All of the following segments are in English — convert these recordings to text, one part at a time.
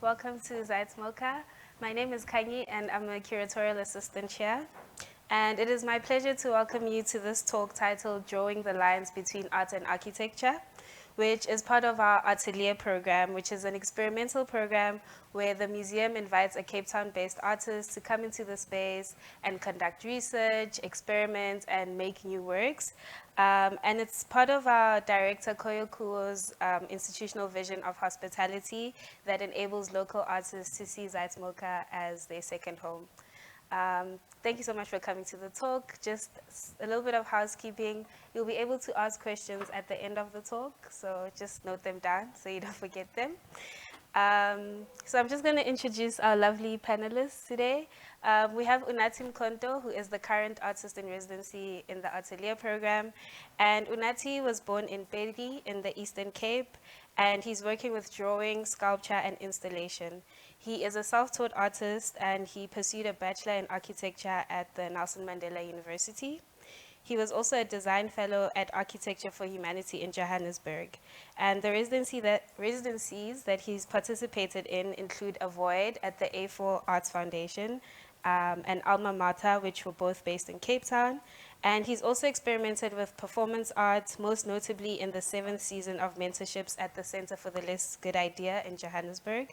welcome to Zeitz MOCAA. My name is Kanyi and I'm a curatorial assistant here. And it is my pleasure to welcome you to this talk titled Drawing the Lines Between Art and Architecture, which is part of our Atelier program, which is an experimental program where the museum invites a Cape Town-based artist to come into the space and conduct research, experiment, and make new works. And it's part of our director Koyo Kuo's institutional vision of hospitality that enables local artists to see Zeitz MOCAA as their second home. Thank you so much for coming to the talk. Just a little bit of housekeeping. You'll be able to ask questions at the end of the talk, so just note them down so you don't forget them. So I'm just going to introduce our lovely panelists today. We have Unathi Mkonto, who is the current artist in residency in the Atelier program. And Unathi was born in Peddie in the Eastern Cape, and he's working with drawing, sculpture, and installation. He is a self-taught artist, and he pursued a Bachelor in architecture at the Nelson Mandela University. He was also a design fellow at Architecture for Humanity in Johannesburg. And the residencies that he's participated in include A Void at the A4 Arts Foundation and Alma Martha, which were both based in Cape Town. And he's also experimented with performance art, most notably in the 7th season of mentorships at the Center for the Less Good Idea in Johannesburg.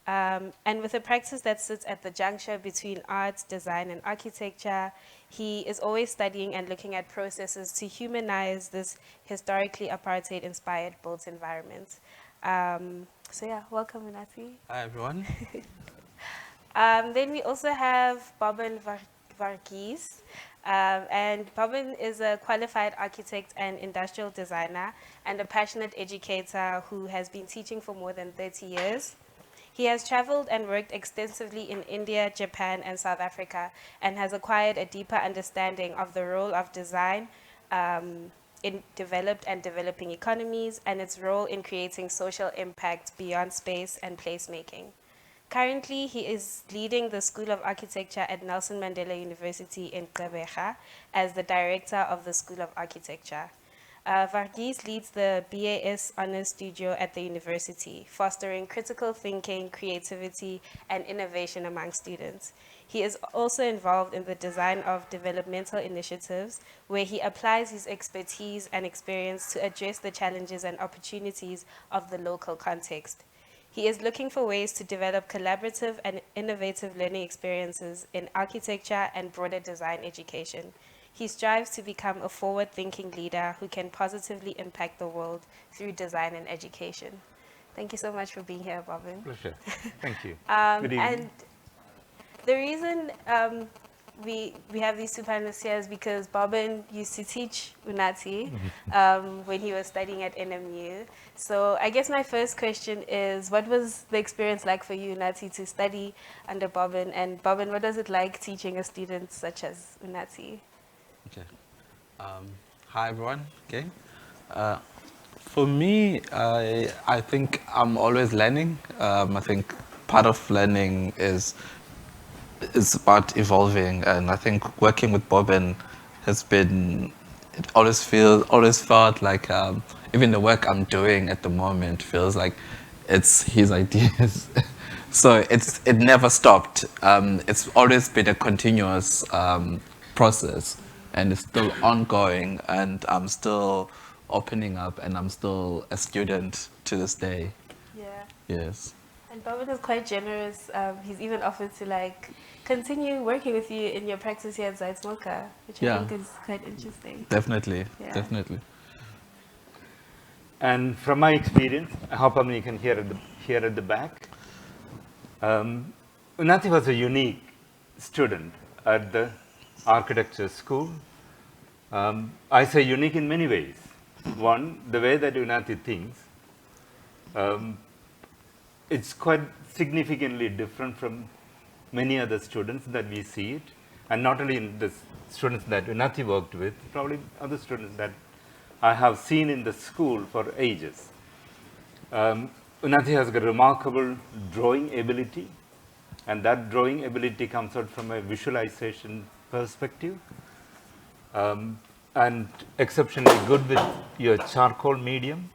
And with a practice that sits at the juncture between art, design, and architecture, he is always studying and looking at processes to humanize this historically apartheid-inspired built environment. So yeah, welcome, Unathi. Hi, everyone. Then we also have Boban Varghese. And Boban is a qualified architect and industrial designer and a passionate educator who has been teaching for more than 30 years. He has traveled and worked extensively in India, Japan, and South Africa, and has acquired a deeper understanding of the role of design in developed and developing economies and its role in creating social impact beyond space and placemaking. Currently, he is leading the School of Architecture at Nelson Mandela University in Gqeberha as the director of the School of Architecture. Varghese leads the BAS Honors Studio at the university, fostering critical thinking, creativity, and innovation among students. He is also involved in the design of developmental initiatives, where he applies his expertise and experience to address the challenges and opportunities of the local context. He is looking for ways to develop collaborative and innovative learning experiences in architecture and broader design education. He strives to become a forward-thinking leader who can positively impact the world through design and education. Thank you so much for being here, Boban. Pleasure. Thank you. And Good evening. the reason we have these two panelists here is because Boban used to teach Unathi when he was studying at NMU. So I guess my first question is, what was the experience like for you, Unathi, to study under Boban? And Boban, what does it like teaching a student such as Unathi? Okay. Hi, everyone. Okay. For me, I think I'm always learning. I think part of learning is about evolving, and I think working with Boban has been. It always felt like even the work I'm doing at the moment feels like it's his ideas. So it never stopped. It's always been a continuous process. And it's still ongoing, and I'm still opening up, and I'm still a student to this day. Yeah. Yes. And Boban is quite generous. He's even offered to continue working with you in your practice here at Zeitz MOCAA, which I think is quite interesting. Definitely, Yeah. definitely. And from my experience, I hope you can hear at the back. Unathi was a unique student at the architecture school. I say unique in many ways. One, the way that Unathi thinks, it's quite significantly different from many other students that we see it, and not only in the students that Unathi worked with, probably other students that I have seen in the school for ages. Unathi has got remarkable drawing ability, and that drawing ability comes out from a visualization perspective. And exceptionally good with your charcoal medium,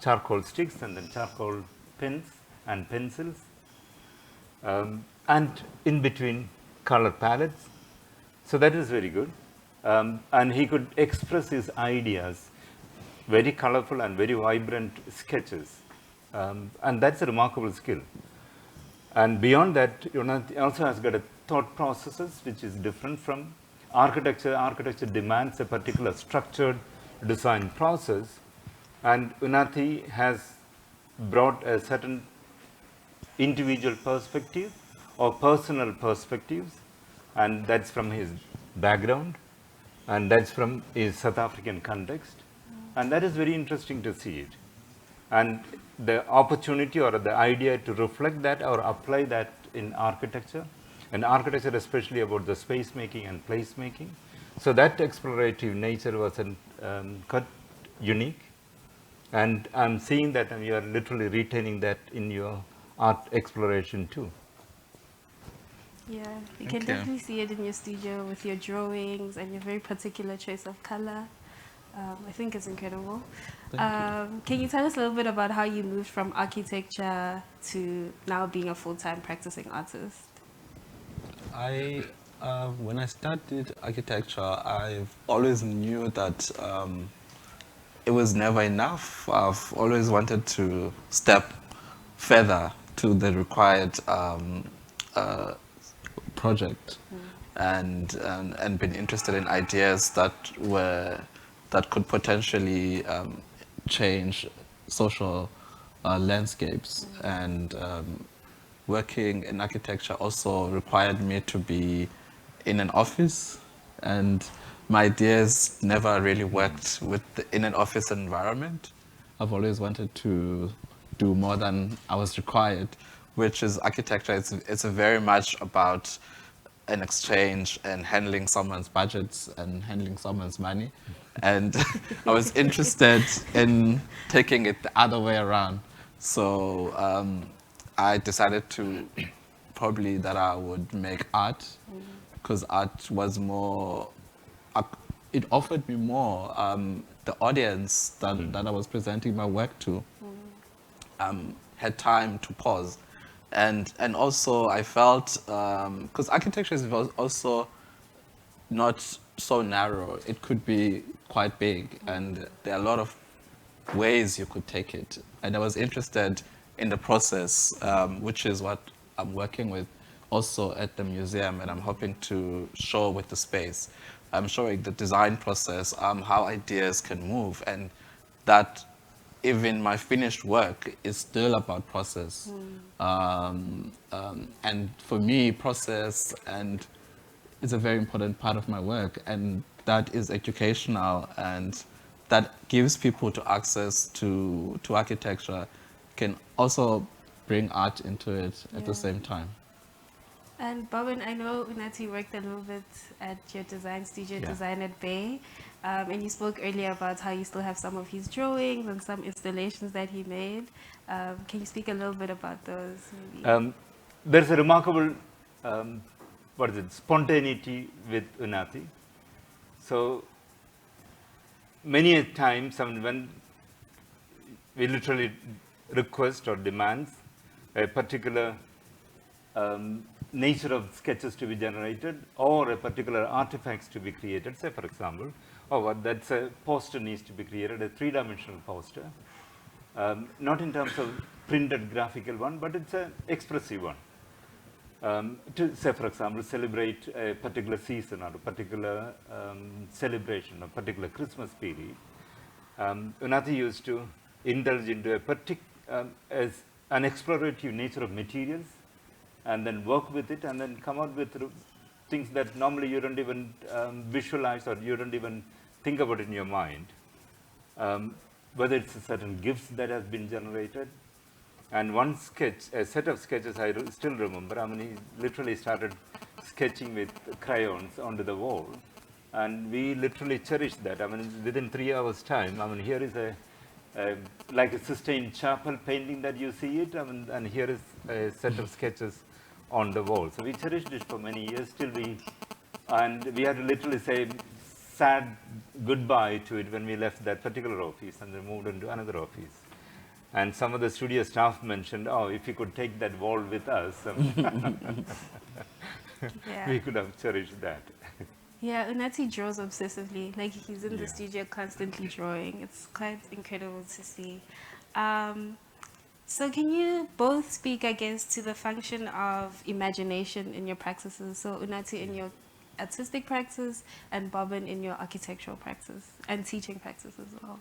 charcoal sticks, and then charcoal pens and pencils. and in between color palettes. So that is very good. And he could express his ideas, very colorful and very vibrant sketches. And that's a remarkable skill. And beyond that, Unathi also has got a thought processes which is different from architecture. Architecture demands a particular structured design process, and Unathi has brought a certain individual perspective or personal perspectives, and that's from his background, and that's from his South African context, and that is very interesting to see it. And the opportunity or the idea to reflect that or apply that in architecture, and architecture especially about the space making and place making. So that explorative nature was quite unique, and I'm seeing that you are literally retaining that in your art exploration too. Yeah, you can definitely see it in your studio with your drawings and your very particular choice of color. I think it's incredible. Can you tell us a little bit about how you moved from architecture to now being a full-time practicing artist? When I studied architecture, I've always knew that it was never enough. I've always wanted to step further to the required project, and been interested in ideas that could potentially change social landscapes. And working in architecture also required me to be in an office, and my ideas never really worked in an office environment. I've always wanted to do more than I was required, which is architecture. It's very much about an exchange and handling someone's budgets and handling someone's money. And I was interested in taking it the other way around. So I decided that I would make art, because art was more, it offered me more. The audience that I was presenting my work to had time to pause. And also I felt, because architecture is also not so narrow, it could be quite big, and there are a lot of ways you could take it. And I was interested in the process, which is what I'm working with also at the museum, and I'm hoping to show with the space. I'm showing the design process, how ideas can move, and that even my finished work is still about process. And for me, process and is a very important part of my work, and that is educational, and that gives people to access to architecture, can also bring art into it at the same time. And Boban, I know Unathi worked a little bit at your design studio, Design at Bay, and you spoke earlier about how you still have some of his drawings and some installations that he made. Can you speak a little bit about those? Maybe? There's a remarkable spontaneity with Unathi. So many a times when we literally request or demands a particular nature of sketches to be generated, or a particular artifacts to be created, say for example, that's a poster needs to be created, a three-dimensional poster, not in terms of printed graphical one, but it's an expressive one. To say for example, celebrate a particular season or a particular celebration, a particular Christmas period. Unathi used to indulge into as an explorative nature of materials, and then work with it, and then come out with things that normally you don't even visualize, or you don't even think about in your mind. Whether it's a certain gifts that has been generated. And one sketch, a set of sketches I still remember. He literally started sketching with crayons onto the wall, and we literally cherished that. Within 3 hours' time, here is like a Sistine Chapel painting that you see it, and here is a set of sketches on the wall. So we cherished it for many years and we had to literally say sad goodbye to it when we left that particular office and then moved into another office. And some of the studio staff mentioned, oh, if you could take that wall with us, Yeah. we could have cherished that. Yeah, Unathi draws obsessively. Like he's in the Yeah. studio constantly drawing. It's quite incredible to see. So can you both speak, I guess, to the function of imagination in your practices? So Unathi in your artistic practice and Boban in your architectural practice and teaching practice as well.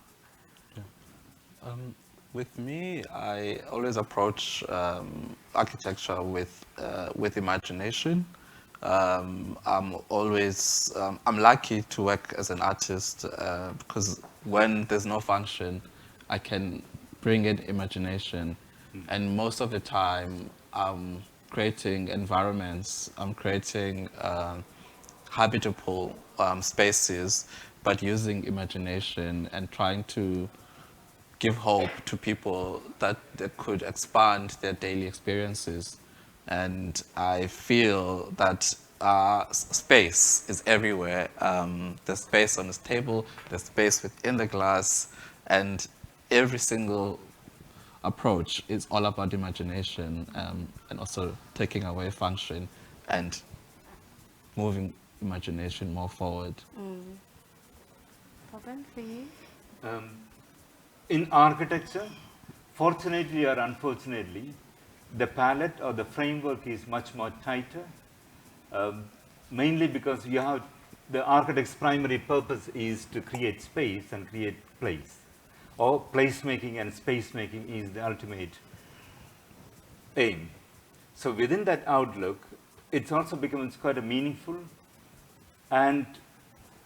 With me, I always approach architecture with imagination. I'm always, I'm lucky to work as an artist because when there's no function, I can bring in imagination. And most of the time, I'm creating environments, I'm creating habitable spaces, but using imagination and trying to give hope to people that they could expand their daily experiences. And I feel that space is everywhere. There's space on this table, there's space within the glass, and every single approach is all about imagination and also taking away function and moving imagination more forward. Boban, for you? In architecture, fortunately or unfortunately, the palette or the framework is much more tighter, mainly because you have the architect's primary purpose is to create space and create place, or placemaking and space making is the ultimate aim. So within that outlook, it also becomes quite a meaningful, and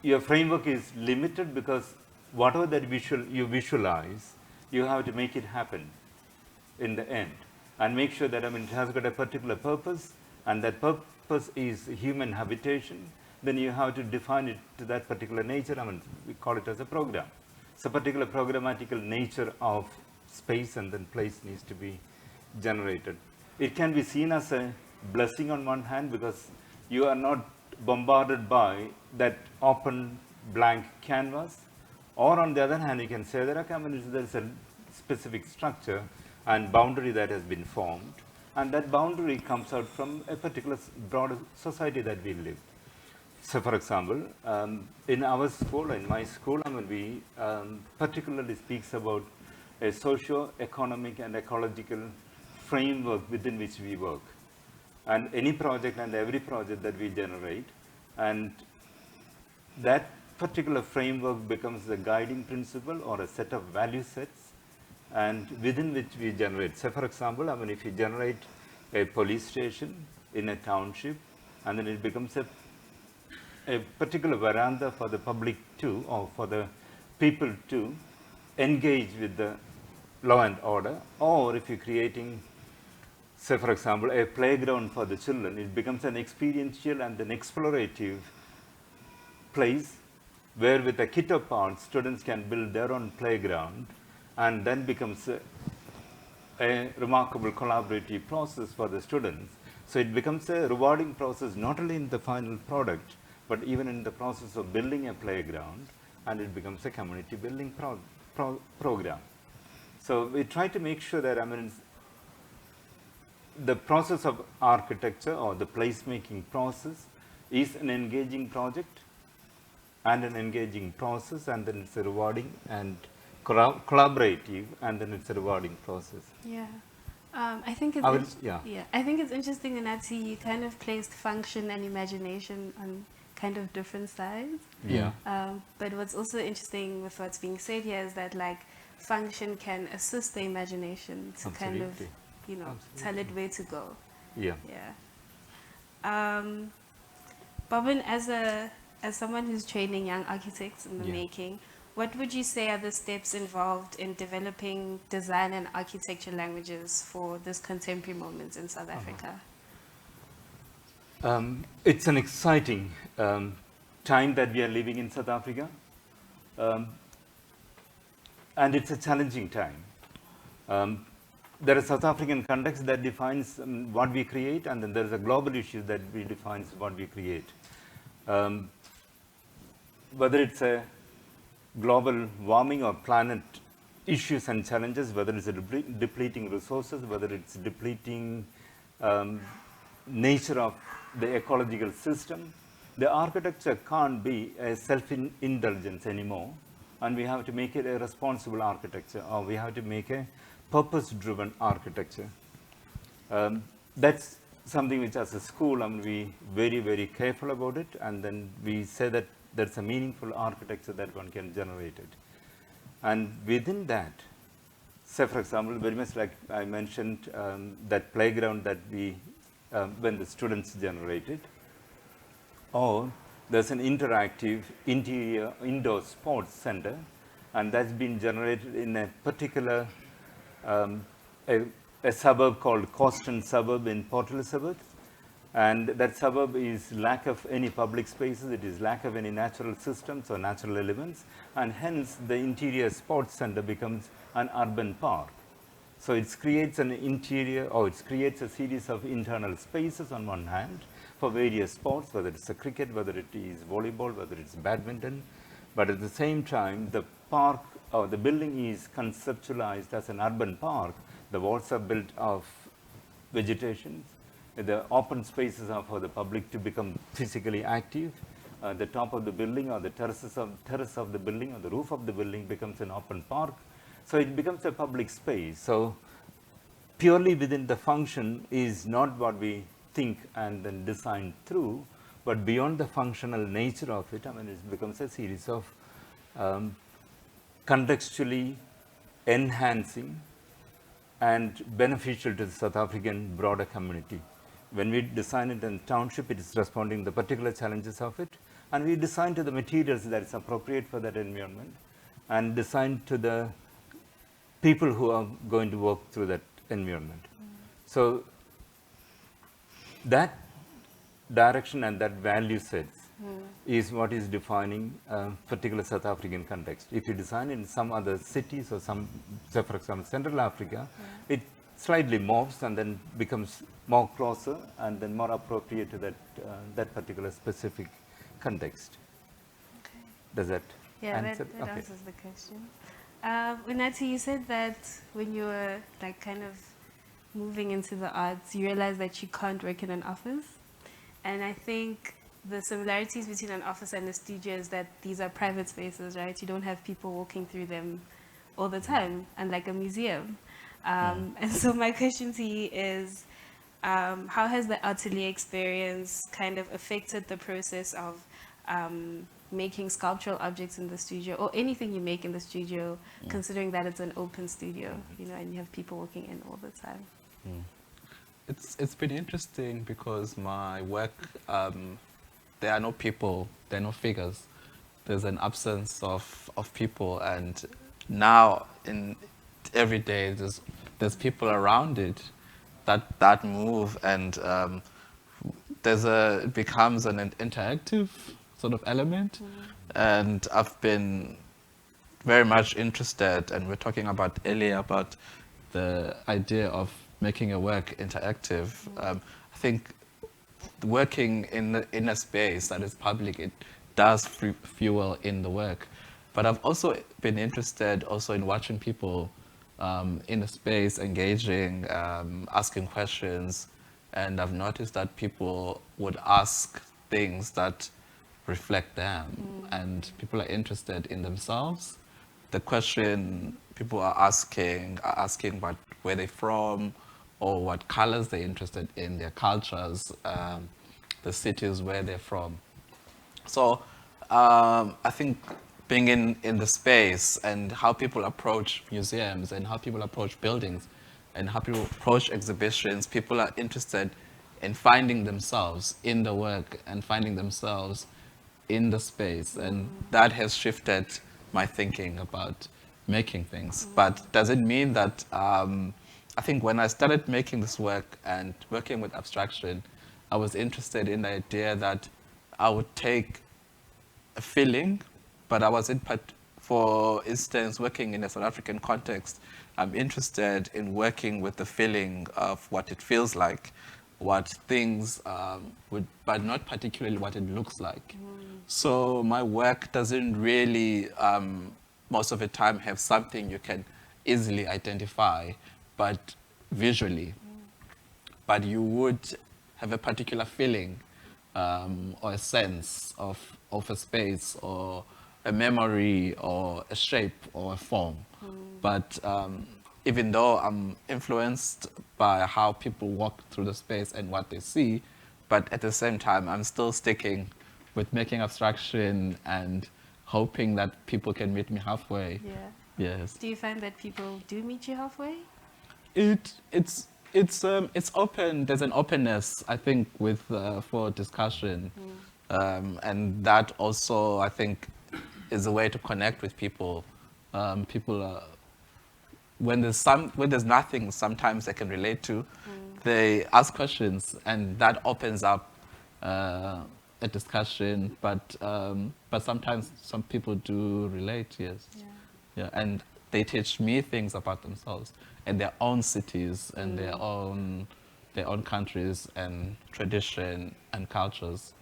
your framework is limited because whatever that you visualize, you have to make it happen in the end and make sure that, I mean, it has got a particular purpose, and that purpose is human habitation. Then you have to define it to that particular nature. I mean, we call it as a program. So particular programmatical nature of space and then place needs to be generated. It can be seen as a blessing on one hand because you are not bombarded by that open blank canvas. Or on the other hand, you can say that, okay, I mean, there's a specific structure and boundary that has been formed, and that boundary comes out from a particular broader society that we live. So, for example, in our school, in my school, I mean, we particularly speaks about a socio-economic and ecological framework within which we work. And any project and every project that we generate, and that particular framework becomes the guiding principle or a set of value sets, and within which we generate. So, for example, I mean, if you generate a police station in a township, and then it becomes a particular veranda for the public to, or for the people to engage with the law and order, or if you're creating, say, for example, a playground for the children, it becomes an experiential and an explorative place where with a kit of parts, students can build their own playground, and then becomes a remarkable collaborative process for the students. So it becomes a rewarding process, not only in the final product, but even in the process of building a playground, and it becomes a community building program. So we try to make sure that, I mean, the process of architecture or the placemaking process is an engaging project and an engaging process, and then it's a rewarding and collaborative, and then it's a rewarding process. Yeah. I think it's I think it's interesting, Unathi, you kind of placed function and imagination on kind of different sides. Yeah. But what's also interesting with what's being said here is that like function can assist the imagination to kind of, you know, tell it where to go. Yeah. Yeah. Boban, as someone who's training young architects in the making, what would you say are the steps involved in developing design and architecture languages for this contemporary moment in South Africa? It's an exciting time that we are living in South Africa, and it's a challenging time. There is a South African context that defines what we create, and then there is a global issue that defines what we create. Whether it's a global warming or planet issues and challenges, whether it's depleting resources, whether it's depleting nature of the ecological system, the architecture can't be a self-indulgence anymore, and we have to make it a responsible architecture, or we have to make a purpose-driven architecture. That's something which as a school, we very, very careful about it, and then we say that there's a meaningful architecture that one can generate it. And within that, say for example, very much like I mentioned, that playground that we, when the students generated, or there's an interactive interior indoor sports center, and that's been generated in a particular a suburb called Coston suburb in Port Elizabeth. And that suburb is lack of any public spaces, it is lack of any natural systems or natural elements, and hence the interior sports center becomes an urban park. So it creates an interior, or it creates a series of internal spaces on one hand for various sports, whether it's a cricket, whether it is volleyball, whether it's badminton. But at the same time, the park or the building is conceptualized as an urban park. The walls are built of vegetation. The open spaces are for the public to become physically active. The top of the building or the terrace of the building or the roof of the building becomes an open park. So it becomes a public space. So purely within the function is not what we think and then design through, but beyond the functional nature of it, it becomes a series of contextually enhancing and beneficial to the South African broader community. When we design it in township, it is responding to the particular challenges of it, and we design to the materials that is appropriate for that environment, and design to the people who are going to work through that environment. So that direction and that value sets is what is defining a particular South African context. If you design in some other cities or some, say for example, Central Africa, it slightly morphs and then becomes more closer and then more appropriate to that, that particular specific context. Okay. Does that answer? That answers the question. Unathi, you said that when you were like kind of moving into the arts, you realized that you can't work in an office. And I think the similarities between an office and a studio is that these are private spaces, right? You don't have people walking through them all the time, unlike a museum. And so my question to you is, how has the atelier experience kind of affected the process of making sculptural objects in the studio, or anything you make in the studio, considering that it's an open studio, you know, and you have people walking in all the time? It's been interesting because my work, there are no people, there are no figures. There's an absence of people, and now in every day there's people around it that move, and it becomes an interactive sort of element. And I've been very much interested, and we're talking about earlier about the idea of making a work interactive. I think working in a space that is public, it does fuel in the work. But I've also been interested also in watching people in a space, engaging, asking questions, and I've noticed that people would ask things that reflect them, and people are interested in themselves. The question people are asking where they're from, or what colors they're interested in, their cultures, the cities where they're from. So I think being in the space and how people approach museums and how people approach buildings and how people approach exhibitions, people are interested in finding themselves in the work and finding themselves in the space. And that has shifted my thinking about making things. But does it mean that, I think when I started making this work and working with abstraction, I was interested in the idea that I would take a feeling, but I wasn't, for instance, working in a South African context, I'm interested in working with the feeling of what it feels like, what things would, but not particularly what it looks like. So my work doesn't really, most of the time, have something you can easily identify, but visually. But you would have a particular feeling or a sense of a space or a memory or a shape or a form. But even though I'm influenced by how people walk through the space and what they see, but at the same time, I'm still sticking with making abstraction and hoping that people can meet me halfway. Yeah. Yes. Do you find that people do meet you halfway? It's open. There's an openness, I think, with for discussion, and that also, I think, is a way to connect with people. People when there's nothing sometimes they can relate to, they ask questions, and that opens up a discussion. But sometimes some people do relate. Yes. Yeah. Yeah, and they teach me things about themselves and their own cities and their own countries and tradition and cultures.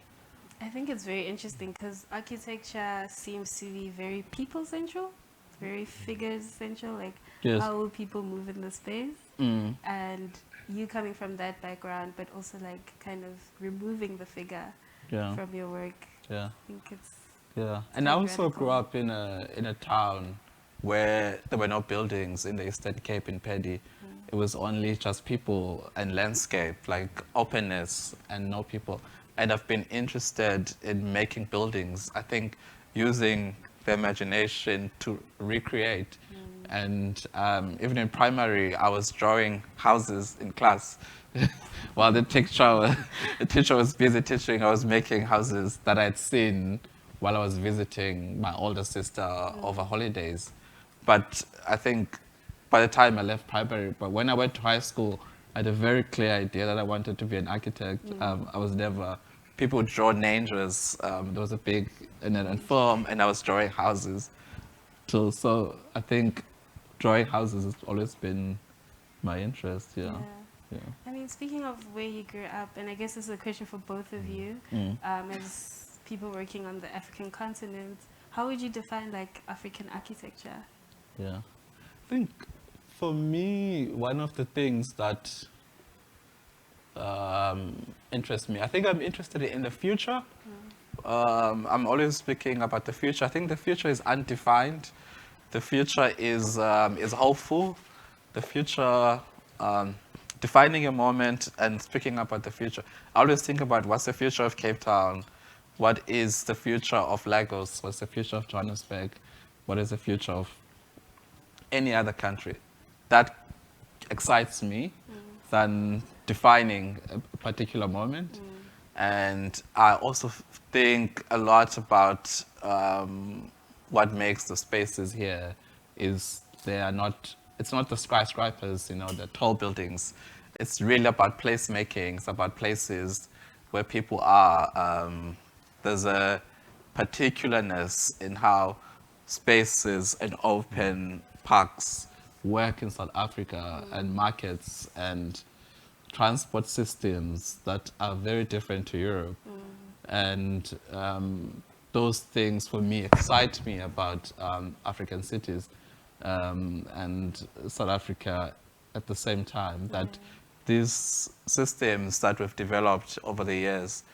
I think it's very interesting because architecture seems to be very people central, very figure central, like Yes. how will people move in the space? Mm. And you coming from that background, but also like kind of removing the figure Yeah. from your work. Yeah. I think it's Yeah. And I quite also radical. grew up in a town where there were no buildings in the Eastern Cape in Peddie. It was only just people and landscape, like openness and no people. And I've been interested in making buildings, I think using the imagination to recreate. And even in primary, I was drawing houses in class. While the teacher was busy teaching, I was making houses that I'd seen while I was visiting my older sister over holidays. But I think by the time I left primary, but when I went to high school, I had a very clear idea that I wanted to be an architect. I was never, people would draw nangers. There was a big, and film, and I was drawing houses. So I think drawing houses has always been my interest, yeah. Yeah. I mean, speaking of where you grew up, and I guess this is a question for both of you, as people working on the African continent, how would you define like African architecture? Yeah. I think for me, one of the things that interests me, I think I'm interested in the future. I'm always speaking about the future. I think the future is undefined. The future is hopeful. The future, defining a moment and speaking about the future. I always think about what's the future of Cape Town? What is the future of Lagos? What's the future of Johannesburg? What is the future of any other country? That excites me than defining a particular moment. And I also think a lot about what makes the spaces here is it's not the skyscrapers, the tall buildings. It's really about placemaking. It's about places where people are. There's a particularness in how spaces and open parks work in South Africa, and markets and transport systems that are very different to Europe. And those things for me excite me about African cities and South Africa at the same time, that these systems that we've developed over the years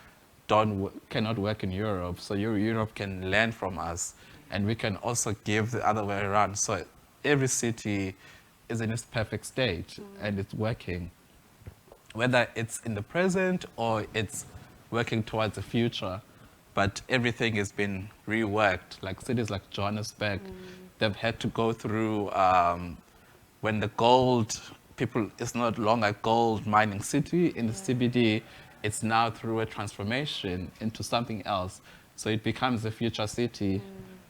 cannot work in Europe. So Europe can learn from us, and we can also give the other way around. So every city is in its perfect state and it's working, whether it's in the present or it's working towards the future. But everything has been reworked. Like cities like Johannesburg, they've had to go through when the gold it's not longer a gold mining city in the CBD. It's now through a transformation into something else. So it becomes a future city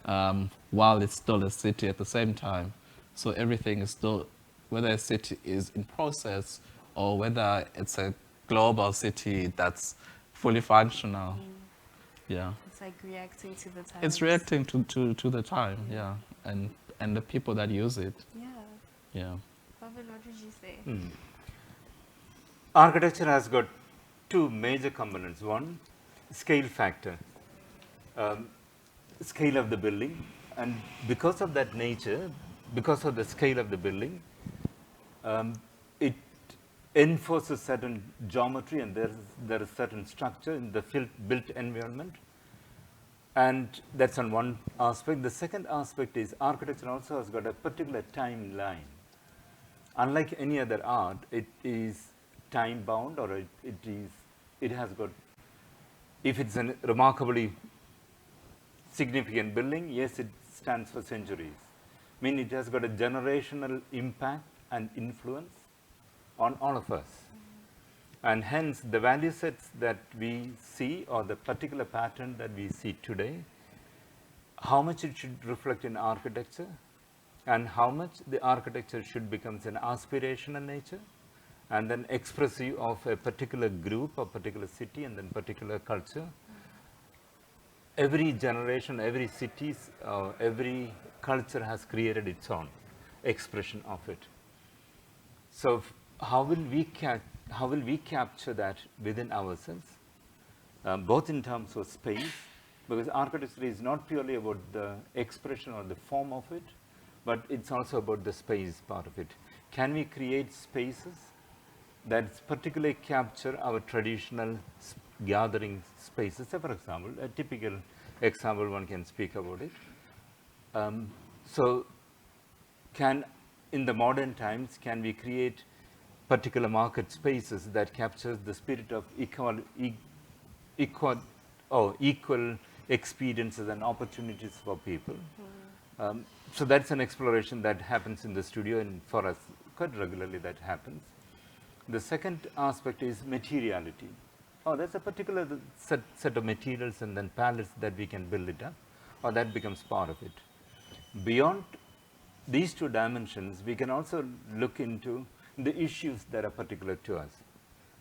while it's still a city at the same time. So everything is still, whether a city is in process or whether it's a global city that's fully functional. Yeah. It's like reacting to the times. It's reacting to the time, yeah. And the people that use it. Yeah. Yeah. Boban, what would you say? Architecture has got two major components. One, scale factor, scale of the building, and because of that nature, because of the scale of the building, it enforces certain geometry, and there is certain structure in the built environment. And that's on one aspect. The second aspect is architecture also has got a particular timeline. Unlike any other art, it is time bound, or it has got, if it's a remarkably significant building, yes, it stands for centuries. I mean, it has got a generational impact and influence on all of us. And hence, the value sets that we see, or the particular pattern that we see today, how much it should reflect in architecture, and how much the architecture should become an aspirational nature, and then expressive of a particular group, or particular city, and then particular culture. Every generation, every city, every culture has created its own expression of it. So how will we capture that within ourselves, both in terms of space, because architecture is not purely about the expression or the form of it, but it's also about the space part of it. Can we create spaces that particularly capture our traditional gathering spaces? So for example, a typical example one can speak about it. So in the modern times, can we create particular market spaces that captures the spirit of equal experiences and opportunities for people? So that's an exploration that happens in the studio, and for us quite regularly that happens. The second aspect is materiality. There's a particular set of materials and then palettes that we can build it up, or that becomes part of it. Beyond these two dimensions, we can also look into the issues that are particular to us.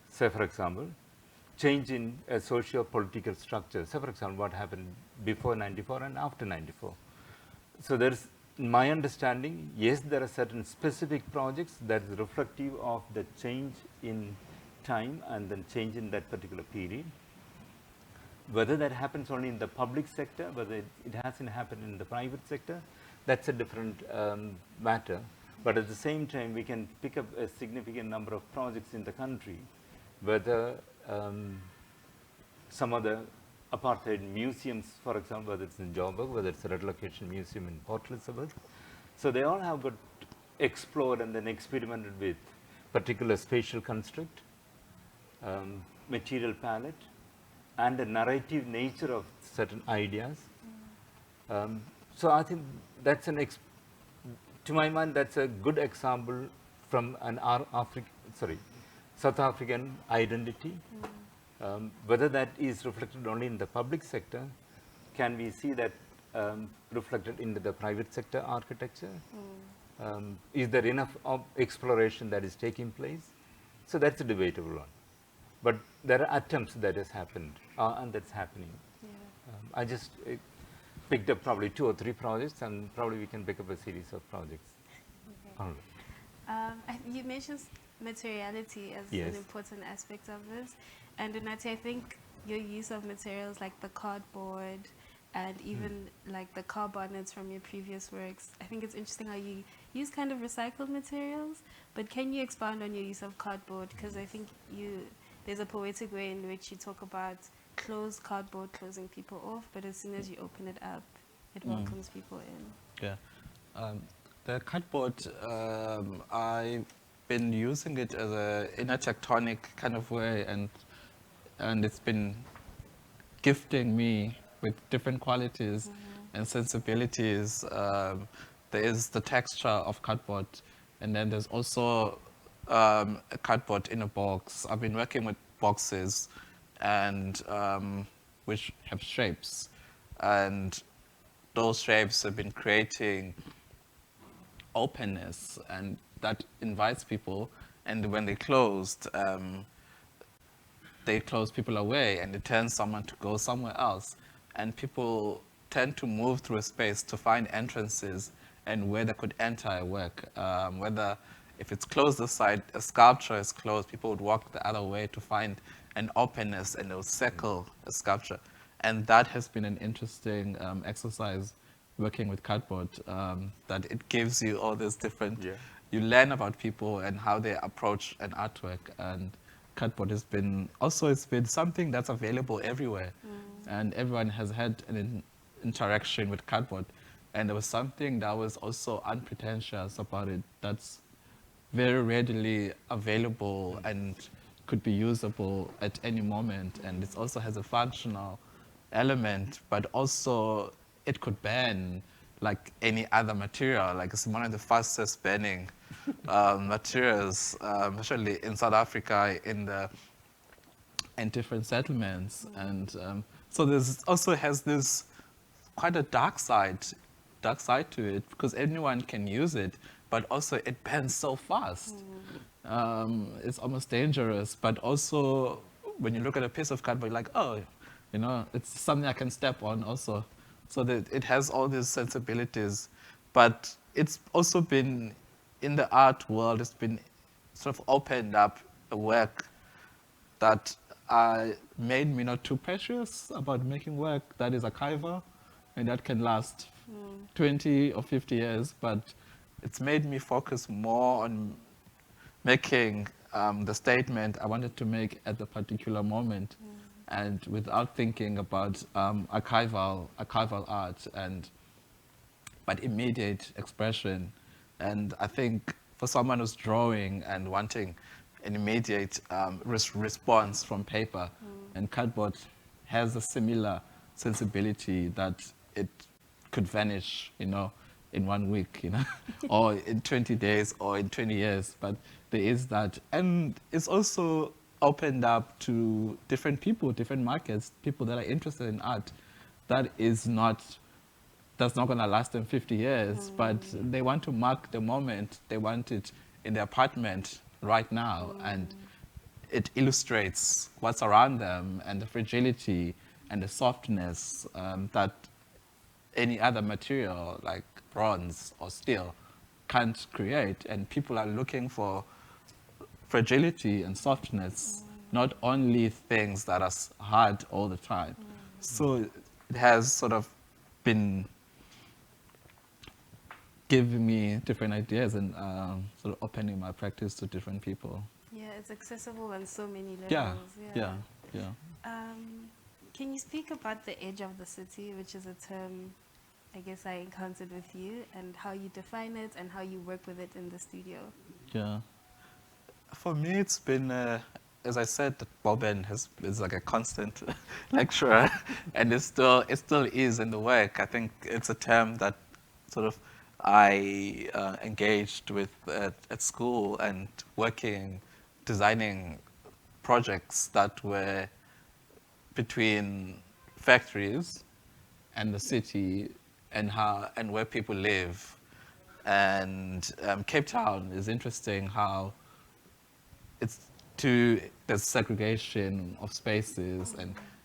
Say, for example, change in a socio-political structure. Say, for example, what happened before 94 and after 94. So there's, in my understanding, yes, there are certain specific projects that is reflective of the change in time and then change in that particular period. Whether that happens only in the public sector, whether it hasn't happened in the private sector, that's a different matter. But at the same time, we can pick up a significant number of projects in the country, whether some of the apartheid museums, for example, whether it's in Joburg, whether it's a Red Location Museum in Port Elizabeth. So they all have got explored and then experimented with particular spatial construct, material palette, and the narrative nature of certain ideas. So I think that's to my mind, that's a good example from an South African identity. Whether that is reflected only in the public sector, can we see that reflected into the private sector architecture? Is there enough of exploration that is taking place? So that's a debatable one. But there are attempts that has happened, and that's happening. Yeah. I just picked up probably 2 or 3 projects, and probably we can pick up a series of projects. Okay. All right. You mentioned materiality as an important aspect of this. And Unathi, I think your use of materials like the cardboard and even like the car bonnets from your previous works, I think it's interesting how you use kind of recycled materials. But can you expand on your use of cardboard? Because I think there's a poetic way in which you talk about closed cardboard closing people off, but as soon as you open it up, it welcomes people in. Yeah. The cardboard, I've been using it as a inner tectonic kind of way, and it's been gifting me with different qualities and sensibilities. There is the texture of cardboard, and then there's also a cardboard in a box. I've been working with boxes and which have shapes, and those shapes have been creating openness, and that invites people, and when they closed, they close people away, and it turns someone to go somewhere else, and people tend to move through a space to find entrances and where they could enter a work. Whether if it's closed this side, a sculpture is closed, people would walk the other way to find an openness, and they'll circle a sculpture. And that has been an interesting exercise working with cardboard, that it gives you all these different, Yeah. you learn about people and how they approach an artwork. And cardboard has been, also it's been something that's available everywhere. And everyone has had an interaction with cardboard. And there was something that was also unpretentious about it, that's very readily available and could be usable at any moment. And it also has a functional element, but also it could burn like any other material. Like it's one of the fastest burning materials, especially in South Africa, in different settlements. And so there's also has this quite a dark side to it, because anyone can use it, but also it burns so fast. It's almost dangerous, but also when you look at a piece of cardboard, you're like, oh, you know, it's something I can step on also. So that it has all these sensibilities, but it's also been, in the art world, it's been sort of opened up a work that made me not too precious about making work that is archival and that can last 20 or 50 years, but it's made me focus more on making the statement I wanted to make at the particular moment, and without thinking about archival art, but immediate expression. And I think for someone who's drawing and wanting an immediate response from paper, and cardboard has a similar sensibility that it could vanish, you know, in 1 week, you know, or in 20 days or in 20 years. But there is that. And it's also opened up to different people, different markets, people that are interested in art. That's not going to last them 50 years, but they want to mark the moment. They want it in their apartment right now. And it illustrates what's around them and the fragility and the softness that any other material like bronze or steel can't create. And people are looking for fragility and softness, not only things that are hard all the time. So it has sort of been giving me different ideas and sort of opening my practice to different people. Yeah, it's accessible on so many levels. Yeah. Can you speak about the edge of the city, which is a term I guess I encountered with you, and how you define it and how you work with it in the studio? Yeah. For me, it's been, as I said, Boban is like a constant lecturer, and it still is in the work. I think it's a term that sort of I engaged with at school and working, designing projects that were between factories and the city and where people live. And Cape Town is interesting how there's segregation of spaces,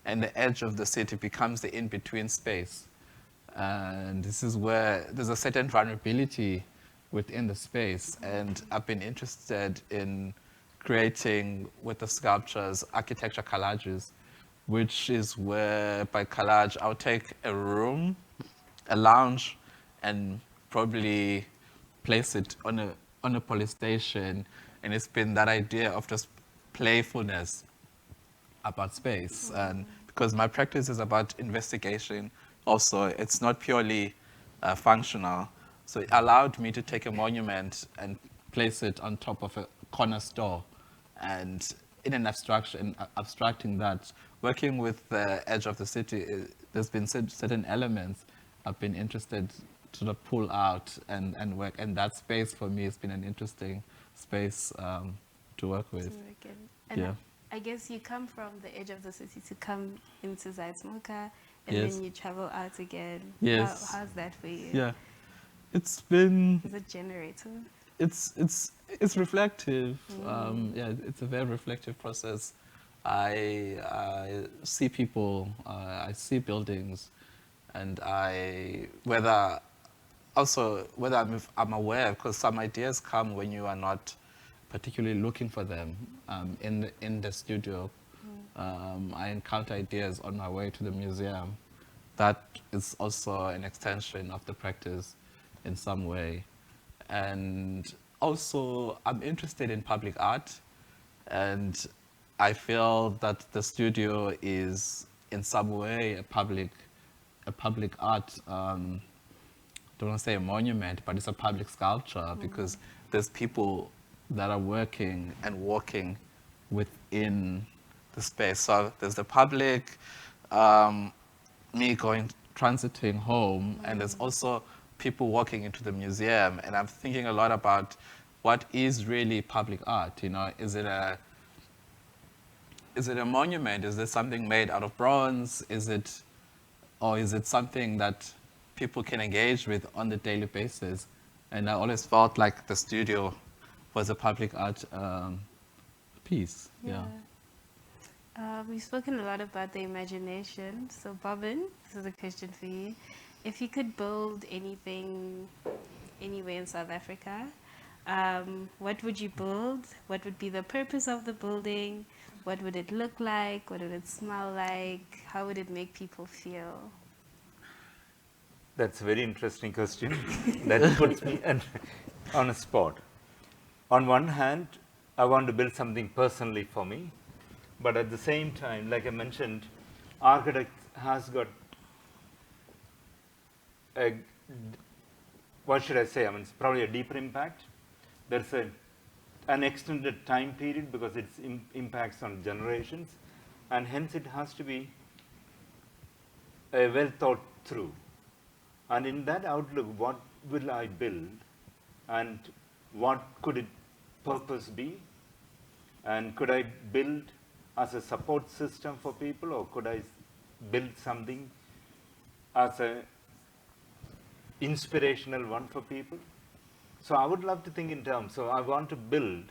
and the edge of the city becomes the in-between space. And this is where there's a certain vulnerability within the space. And I've been interested in creating, with the sculptures, architecture collages, which is where by collage I'll take a room, a lounge, and probably place it on a police station. And it's been that idea of just playfulness about space. And because my practice is about investigation also, it's not purely functional. So it allowed me to take a monument and place it on top of a corner store. And in an abstracting that, working with the edge of the city, there's been certain elements I've been interested to sort of pull out and work. And that space for me has been an interesting space to work with. And I guess you come from the edge of the city to come into Zeitz MOCAA, and Yes. then you travel out again. Yes. How's that for you? Yeah, it's been. Is it generator? It's reflective. Yeah, it's a very reflective process. I see people, I see buildings, and whether I'm aware, because some ideas come when you are not particularly looking for them in the studio. I encounter ideas on my way to the museum, that is also an extension of the practice in some way. And also, I'm interested in public art, and I feel that the studio is in some way a public art, don't want to say a monument, but it's a public sculpture because there's people that are working and walking within the space. So there's the public, me transiting home, and there's also people walking into the museum. And I'm thinking a lot about what is really public art. You know, is it a monument? Is it something made out of bronze? Or is it something that people can engage with on the daily basis? And I always felt like the studio was a public art piece. Yeah. We've spoken a lot about the imagination. So, Boban, this is a question for you. If you could build anything anywhere in South Africa, what would you build? What would be the purpose of the building? What would it look like? What would it smell like? How would it make people feel? That's a very interesting question. That puts me on a spot. On one hand, I want to build something personally for me, but at the same time, like I mentioned, architect has got a, what should I say? I mean, it's probably a deeper impact. There's an extended time period because it impacts on generations, and hence it has to be well thought through. And in that outlook, what will I build, and what could its purpose be, and could I build as a support system for people, or could I build something as a inspirational one for people? So I would love to think in terms, so I want to build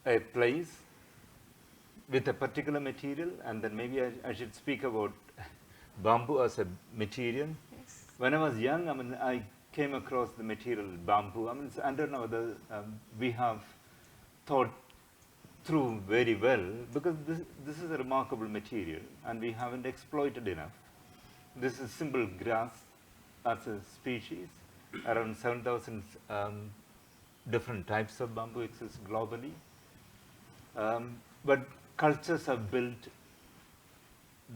a place with a particular material, and then maybe I should speak about bamboo as a material. Yes. When I was young, I mean, I came across the material bamboo. I mean, I don't know whether we have thought through very well, because this is a remarkable material, and we haven't exploited enough. This is simple grass as a species. Around 7,000 different types of bamboo exist globally. But cultures have built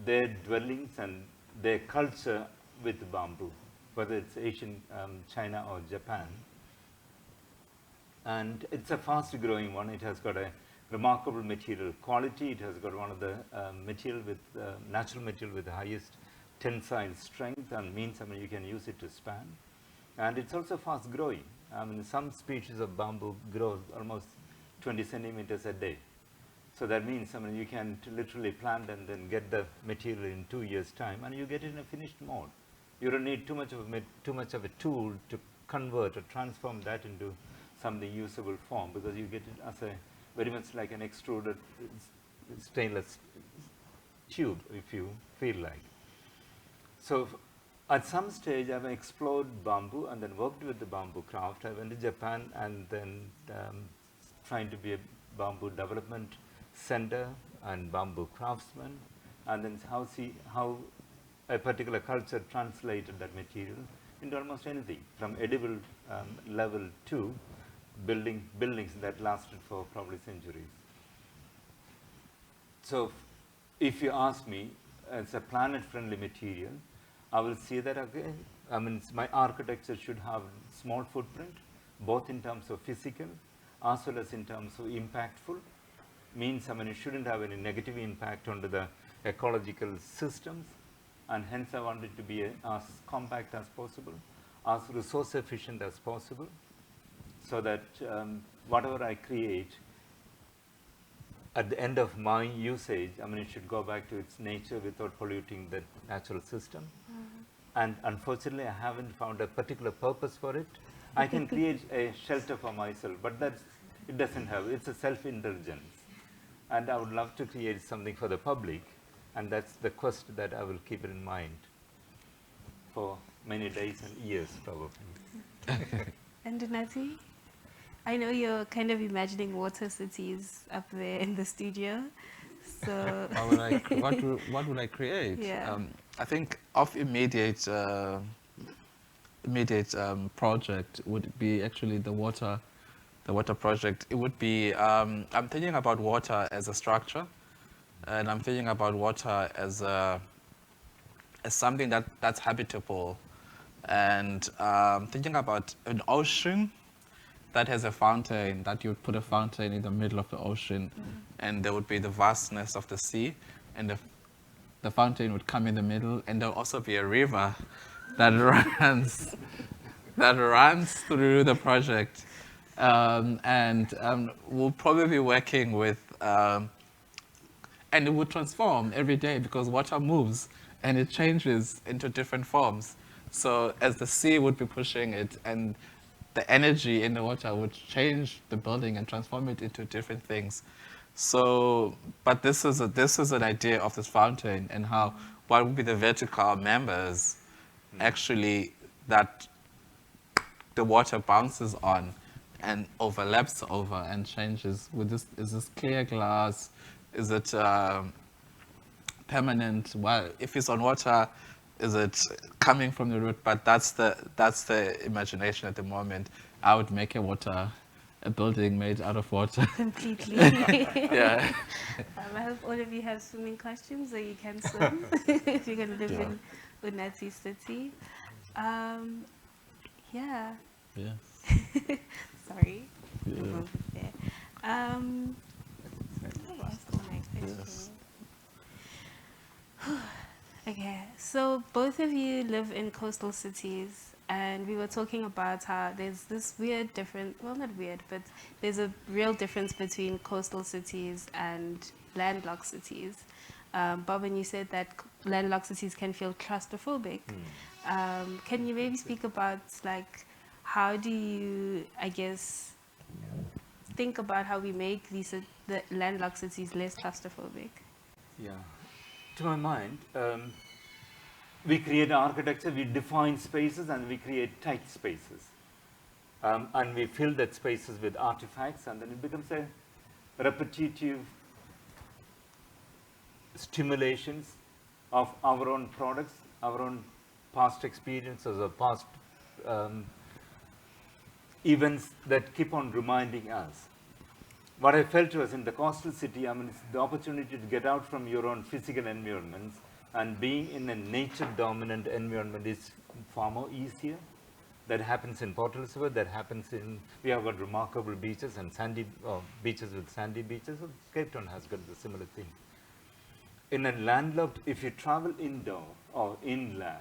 their dwellings and their culture with bamboo, whether it's Asian, China or Japan. And it's a fast growing one. It has got a remarkable material quality. It has got one of the natural material with the highest tensile strength, and means, I mean, you can use it to span. And it's also fast growing. I mean, some species of bamboo grow almost 20 centimeters a day. So that means, I mean, you can literally plant and then get the material in 2 years' time, and you get it in a finished mode. You don't need too much of a tool to convert or transform that into something usable form, because you get it as a very much like an extruded stainless tube, if you feel like. So at some stage, I've explored bamboo and then worked with the bamboo craft. I went to Japan and then trying to be a bamboo development center and bamboo craftsman, and then how a particular culture translated that material into almost anything, from edible level to buildings that lasted for probably centuries. So if you ask me, it's a planet-friendly material, I will see that again. I mean, my architecture should have small footprint, both in terms of physical as well as in terms of impactful. Means, I mean, it shouldn't have any negative impact onto the ecological systems, and hence I want it to be as compact as possible, as resource efficient as possible, so that whatever I create at the end of my usage, I mean, it should go back to its nature without polluting the natural system. And unfortunately, I haven't found a particular purpose for it. I can create a shelter for myself, but it doesn't have, it's a self-indulgence. And I would love to create something for the public, and that's the quest that I will keep in mind for many days and years, probably. And Unathi, I know you're kind of imagining water cities up there in the studio. So what would I create? Yeah. I think of immediate project would be actually the water project. It would be I'm thinking about water as a structure, and I'm thinking about water as something that's habitable, and thinking about an ocean that has a fountain, that you would put a fountain in the middle of the ocean, and there would be the vastness of the sea, and the fountain would come in the middle, and there'll also be a river that runs through the project, and we'll probably be working with, and it would transform every day because water moves and it changes into different forms. So as the sea would be pushing it, and the energy in the water would change the building and transform it into different things. So, but this is an idea of this fountain, and how what would be the vertical members actually that the water bounces on and overlaps over and changes. With this, is this clear glass? Is it permanent? Well, if it's on water, is it coming from the root? But that's the imagination at the moment. I would make a building made out of water. Completely. Yeah. I hope all of you have swimming costumes so you can swim if you're going to live in Unathi City. Yeah. Yeah. Sorry. Yeah. Move it there. What was my question? Yes. Okay, so both of you live in coastal cities, and we were talking about how there's this weird difference, well, not weird, but there's a real difference between coastal cities and landlocked cities. Boban, you said that landlocked cities can feel claustrophobic. Can you maybe speak about, like, how do you, I guess, think about how we make the landlocked cities less claustrophobic? Yeah. To my mind, we create architecture, we define spaces, and we create tight spaces. And we fill that spaces with artifacts, and then it becomes a repetitive stimulations of our own products, our own past experiences or past events that keep on reminding us. What I felt was in the coastal city, I mean, it's the opportunity to get out from your own physical environments, and being in a nature-dominant environment is far more easier. That happens in Port Elizabeth, that happens in, we have got remarkable beaches and beaches with sandy beaches. So Cape Town has got the similar thing. In a landlocked, if you travel indoor or inland,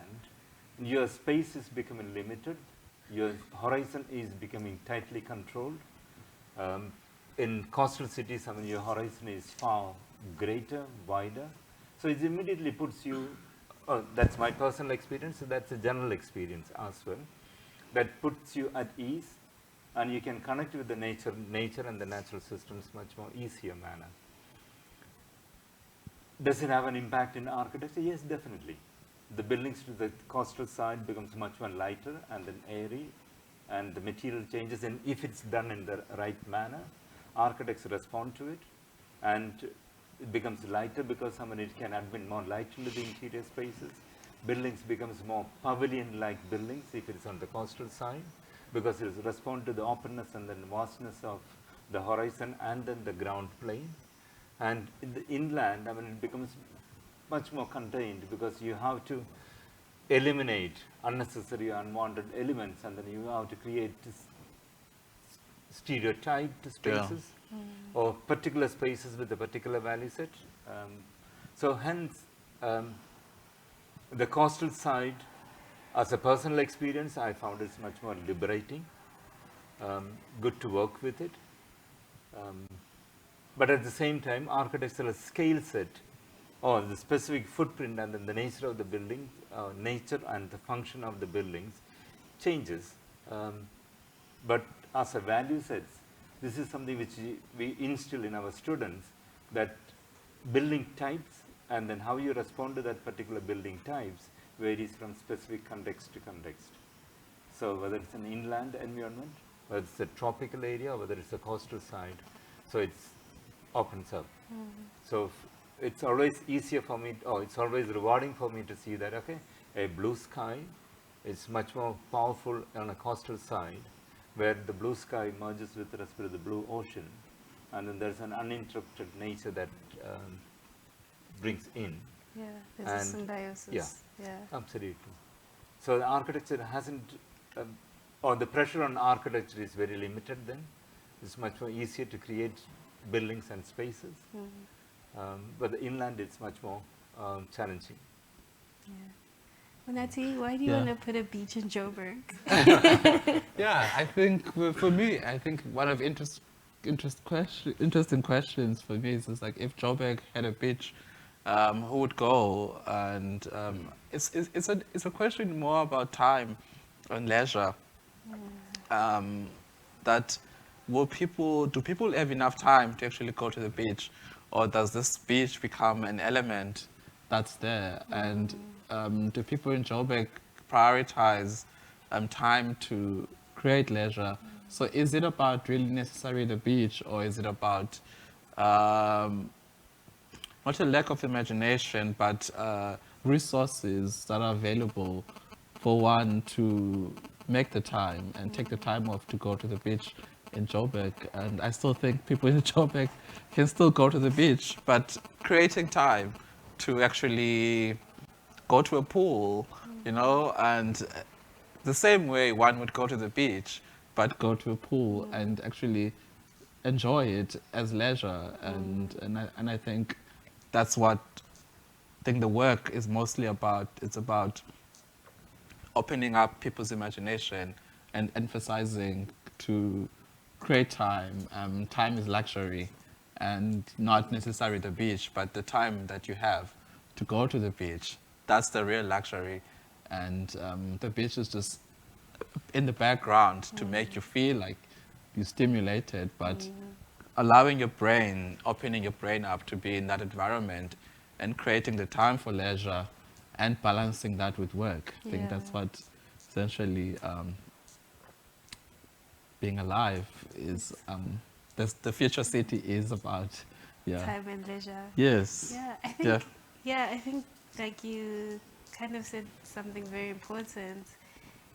your space is becoming limited, your horizon is becoming tightly controlled. In coastal cities, I mean, your horizon is far greater, wider. So it immediately puts you, that's my personal experience, so that's a general experience as well, that puts you at ease, and you can connect with the nature and the natural systems much more easier manner. Does it have an impact in architecture? Yes, definitely. The buildings to the coastal side becomes much more lighter and then airy, and the material changes, and if it's done in the right manner, architects respond to it, and it becomes lighter because it can admit more light into the interior spaces. Buildings becomes more pavilion-like buildings if it's on the coastal side, because it responds to the openness and the vastness of the horizon and then the ground plane. And in the inland, it becomes much more contained because you have to eliminate unnecessary, unwanted elements, and then you have to create stereotyped spaces or particular spaces with a particular value set. So hence, the coastal side, as a personal experience, I found it's much more liberating, good to work with it. But at the same time, architectural skill set or the specific footprint and then the nature of the building, nature and the function of the buildings changes. But as a value sets, this is something which we instill in our students, that building types and then how you respond to that particular building types varies from specific context to context. So whether it's an inland environment, whether it's a tropical area, or whether it's a coastal side, so it's opens up. So it's always easier for me, or it's always rewarding for me to see that, okay, a blue sky is much more powerful on a coastal side, where the blue sky merges with respect to the blue ocean, and then there's an uninterrupted nature that brings in. Yeah, there's a symbiosis. Yeah, yeah. absolutely. So the architecture hasn't, or the pressure on architecture is very limited then. It's much more easier to create buildings and spaces. But the inland is much more challenging. Yeah. Unathi, why do you want to put a beach in Joburg? Yeah, I think for me, I think one of interesting questions for me is like, if Joburg had a beach, who would go? And it's a question more about time and leisure. That do people have enough time to actually go to the beach, or does this beach become an element that's there? And do people in Joburg prioritize time to create leisure? So is it about really necessarily the beach, or is it about not a lack of imagination, but resources that are available for one to make the time and take the time off to go to the beach in Joburg? And I still think people in Joburg can still go to the beach, but creating time to actually go to a pool, you know, and the same way one would go to the beach, but go to a pool and actually enjoy it as leisure. And I think that's what I think the work is mostly about. It's about opening up people's imagination and emphasizing to create time. Time is luxury, and not necessarily the beach, but the time that you have to go to the beach. That's the real luxury. And the beach is just in the background to make you feel like you're stimulated, but allowing your brain, opening your brain up to be in that environment and creating the time for leisure and balancing that with work. I think that's what essentially being alive is, the future city is about. Time and leisure. Yes. Yeah, I think, I think like you kind of said something very important.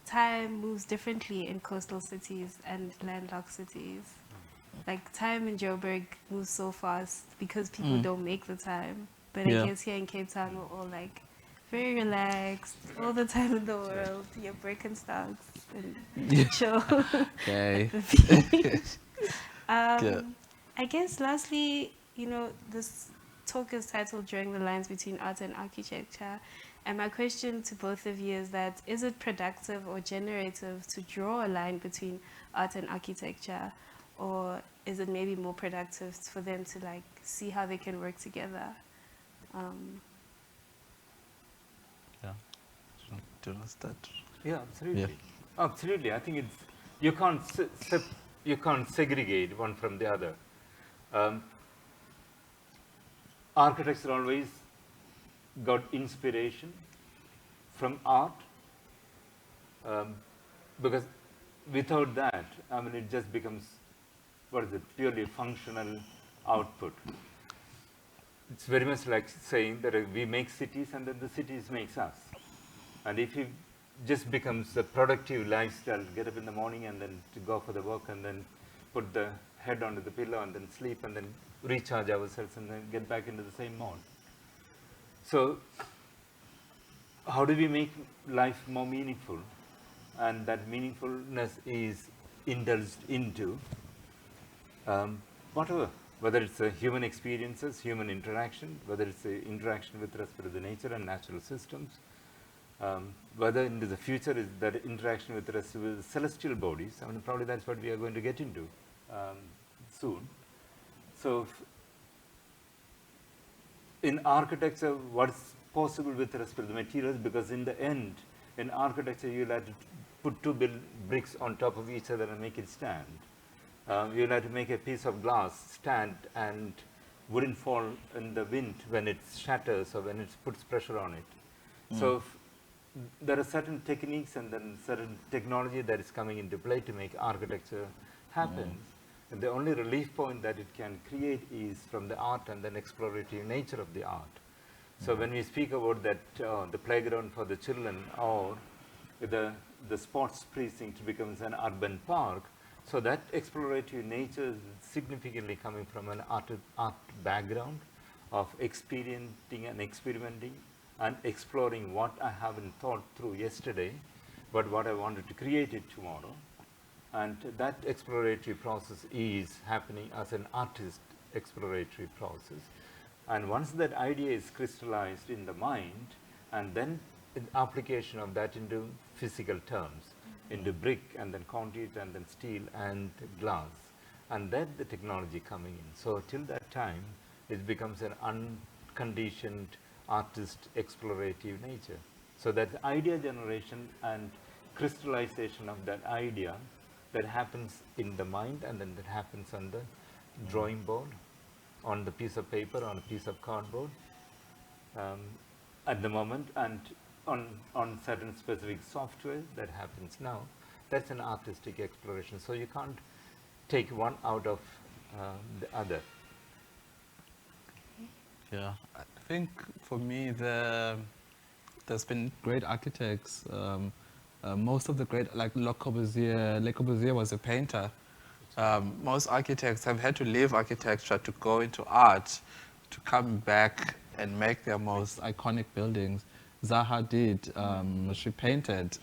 Time moves differently in coastal cities and landlocked cities. Like time in Joburg moves so fast because people don't make the time. But I guess here in Cape Town we're all like very relaxed, all the time in the world. You're Birkenstocks and chill Okay. at the beach. I guess lastly, you know, this talk is titled Drawing the Lines Between Art and Architecture. And my question to both of you is that, is it productive or generative to draw a line between art and architecture? Or is it maybe more productive for them to like see how they can work together? Do you understand? Yeah, absolutely. Absolutely. I think it's, you can't segregate one from the other. Architecture always got inspiration from art, because without that, I mean, it just becomes, what is it, purely functional output. It's very much like saying that we make cities and then the cities makes us. And if it just becomes a productive lifestyle, get up in the morning and then to go for the work and then put the head onto the pillow and then sleep and then recharge ourselves and then get back into the same mode. So how do we make life more meaningful? And that meaningfulness is indulged into whatever, whether it's human experiences, human interaction, whether it's interaction with respect to the nature and natural systems, whether into the future is that interaction with the rest of the celestial bodies. I mean, probably that's what we are going to get into soon. So in architecture, what's possible with respect to the materials, because in the end, in architecture, you'll have to put two bricks on top of each other and make it stand. You'll have to make a piece of glass stand and wouldn't fall in the wind when it shatters or when it puts pressure on it. So there are certain techniques and then certain technology that is coming into play to make architecture happen. And the only relief point that it can create is from the art and then exploratory nature of the art. So when we speak about that, the playground for the children, or the sports precinct becomes an urban park, so that exploratory nature is significantly coming from an art background of experiencing and experimenting and exploring what I haven't thought through yesterday, but what I wanted to create it tomorrow. And that exploratory process is happening as an artist exploratory process. And once that idea is crystallized in the mind, and then the application of that into physical terms, into brick and then concrete and then steel and glass, and then the technology coming in. So till that time, it becomes an unconditioned artist explorative nature. So that idea generation and crystallization of that idea that happens in the mind, and then that happens on the drawing board, on the piece of paper, on a piece of cardboard at the moment, and on certain specific software that happens now. That's an artistic exploration. So you can't take one out of the other. Yeah, I think for me, there's been great architects. Most of the great, like Le Corbusier was a painter. Most architects have had to leave architecture to go into art, to come back and make their most iconic buildings. Zaha did. She painted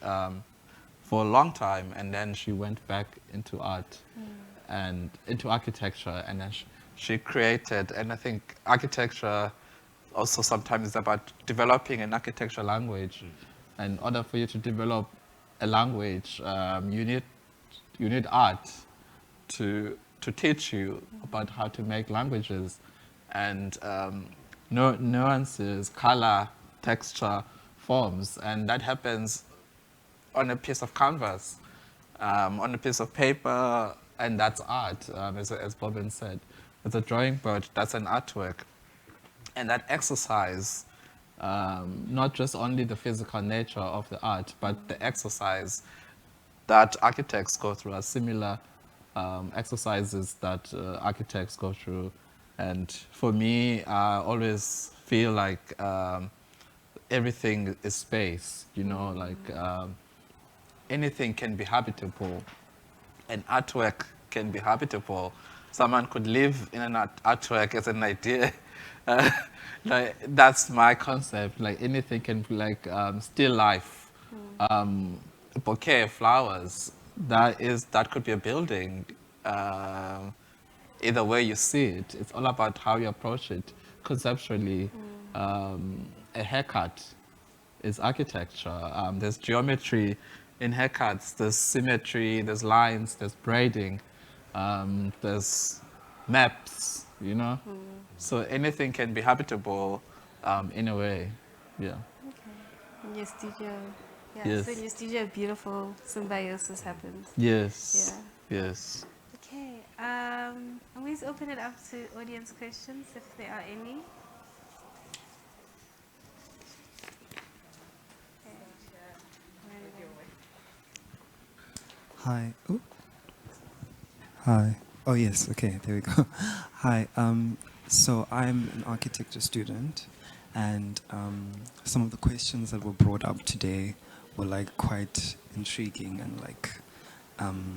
for a long time, and then she went back into art and into architecture, and then she created. And I think architecture also sometimes is about developing an architecture language. In order for you to develop a language, you need art to teach you about how to make languages, and nuances, color, texture, forms, and that happens on a piece of canvas, on a piece of paper, and that's art, as Boban said. It's a drawing board, that's an artwork. And that exercise, not just only the physical nature of the art, but the exercise that architects go through are similar exercises that architects go through. And for me, I always feel like everything is space, you know, like anything can be habitable. An artwork can be habitable. Someone could live in an artwork as an idea. Like, that's my concept. Like anything can be like still life. A bouquet of flowers. That could be a building. Either way you see it, it's all about how you approach it conceptually. A haircut is architecture. There's geometry in haircuts. There's symmetry. There's lines. There's braiding. There's maps. You know, so anything can be habitable in a way. Yeah. Okay. In your studio, yeah. Yes. So in your studio, beautiful symbiosis happens. Yes. Yeah. Yes. Okay. And let's open it up to audience questions if there are any. Hi. Ooh. Hi. Oh yes. Okay. There we go. Hi. So I'm an architecture student, and some of the questions that were brought up today were like quite intriguing and like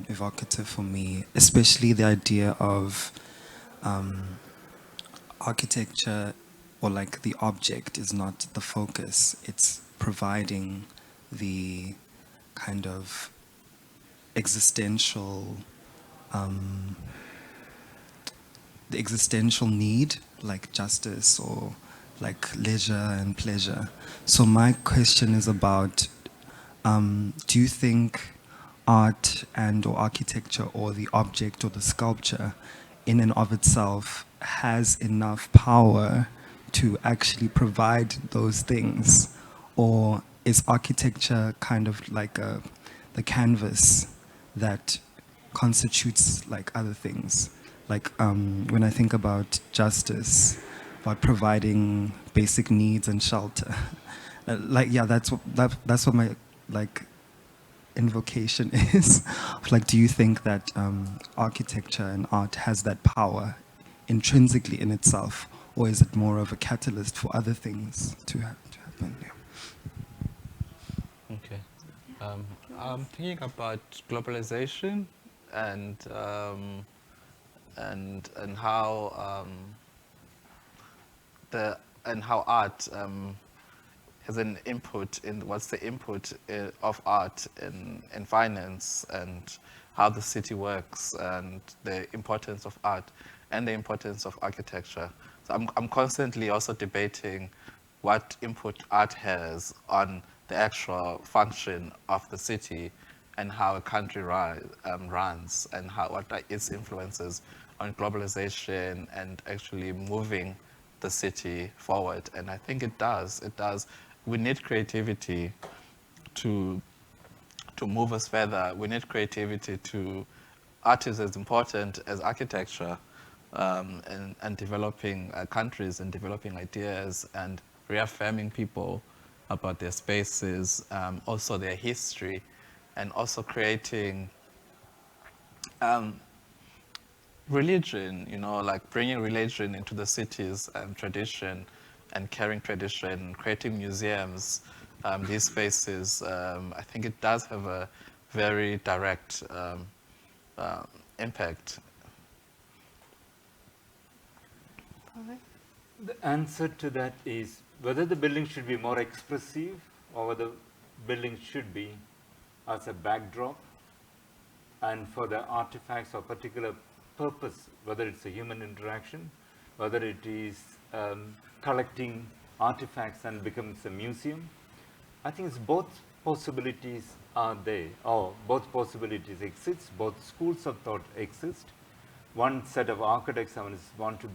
evocative for me, especially the idea of architecture, or like the object is not the focus, it's providing the kind of existential the existential need, like justice or like leisure and pleasure. So my question is about, do you think art and or architecture or the object or the sculpture in and of itself has enough power to actually provide those things? Or is architecture kind of like the canvas that constitutes like other things? Like when I think about justice, about providing basic needs and shelter, like yeah, that's what my like invocation is. Like, do you think that architecture and art has that power intrinsically in itself, or is it more of a catalyst for other things to happen? Yeah. Okay. I'm thinking about globalization and and how how art has an input in what's the input of art in finance, and how the city works, and the importance of art and the importance of architecture. So I'm constantly also debating what input art has on the actual function of the city, and how a country runs, and what are its influences on globalization and actually moving the city forward. And I think it does. We need creativity to move us further. We need creativity to art is as important as architecture, and developing countries and developing ideas and reaffirming people about their spaces, also their history, and also creating religion, like bringing religion into the cities, tradition, and carrying tradition, creating museums, these spaces. I think it does have a very direct impact. The answer to that is whether the building should be more expressive or whether the building should be as a backdrop and for the artifacts or particular purpose, whether it's a human interaction, whether it is collecting artifacts and becomes a museum. I think it's both possibilities are there, or both possibilities exist, both schools of thought exist. One set of architects want to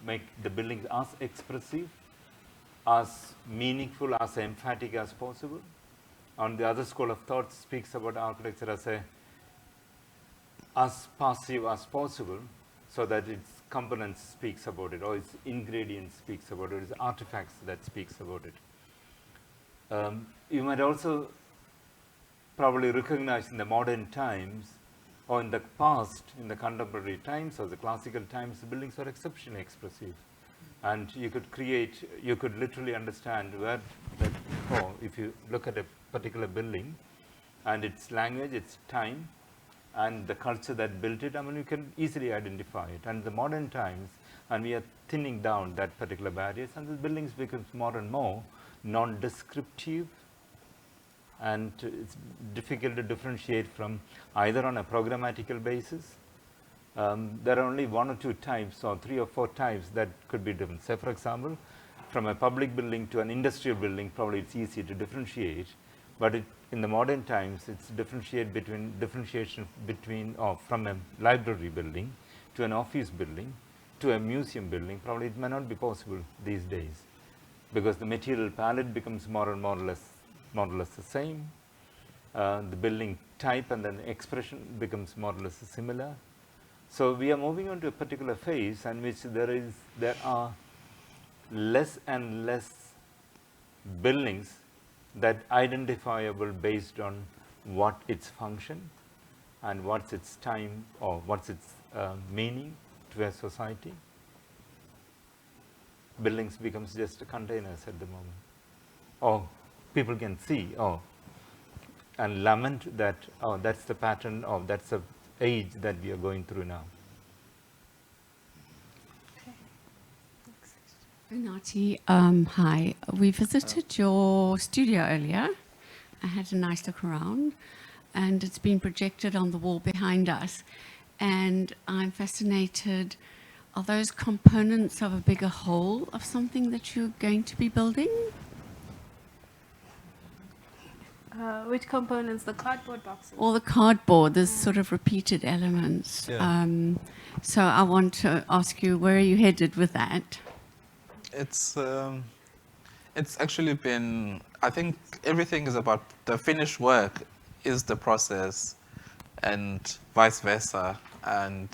make the buildings as expressive, as meaningful, as emphatic as possible. And the other school of thought speaks about architecture as passive as possible, so that its components speaks about it, or its ingredients speaks about it, its artifacts that speaks about it. You might also probably recognize in the modern times, or in the past, in the contemporary times or the classical times, the buildings were exceptionally expressive. And you could literally understand where if you look at a particular building and its language, its time, and the culture that built it, you can easily identify it. And the modern times, and we are thinning down that particular barriers, and the buildings becomes more and more non-descriptive, and it's difficult to differentiate from either on a programmatical basis. There are only one or two types, or three or four types that could be different. Say, for example, from a public building to an industrial building, probably it's easy to differentiate, but in the modern times, it's differentiation between from a library building to an office building to a museum building. Probably it may not be possible these days, because the material palette becomes more or less the same. The building type and then expression becomes more or less similar. So we are moving on to a particular phase in which there are less and less buildings that identifiable based on what its function and what's its time or what's its meaning to a society. Buildings becomes just containers at the moment. Or people can see, and lament that, that's the pattern, that's the age that we are going through now. Unathi, hi. We visited your studio earlier. I had a nice look around, and it's been projected on the wall behind us. And I'm fascinated, are those components of a bigger whole of something that you're going to be building? Which components? The cardboard boxes? All the cardboard, there's sort of repeated elements. Yeah. So I want to ask you, where are you headed with that? It's actually been, I think everything is about the finished work is the process, and vice versa. And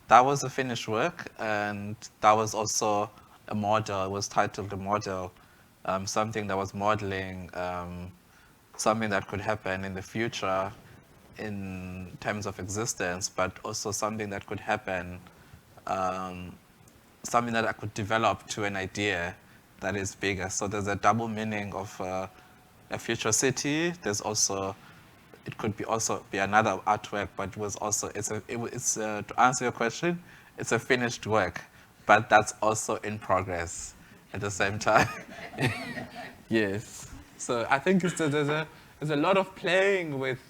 that was the finished work, and that was also a model. It was titled a model, something that was modeling something that could happen in the future in terms of existence, but also something that could happen, something that I could develop to an idea that is bigger. So there's a double meaning of a future city. There's also, it could be also be another artwork, but it was also, to answer your question, it's a finished work, but that's also in progress at the same time. Yes. So I think there's a lot of playing with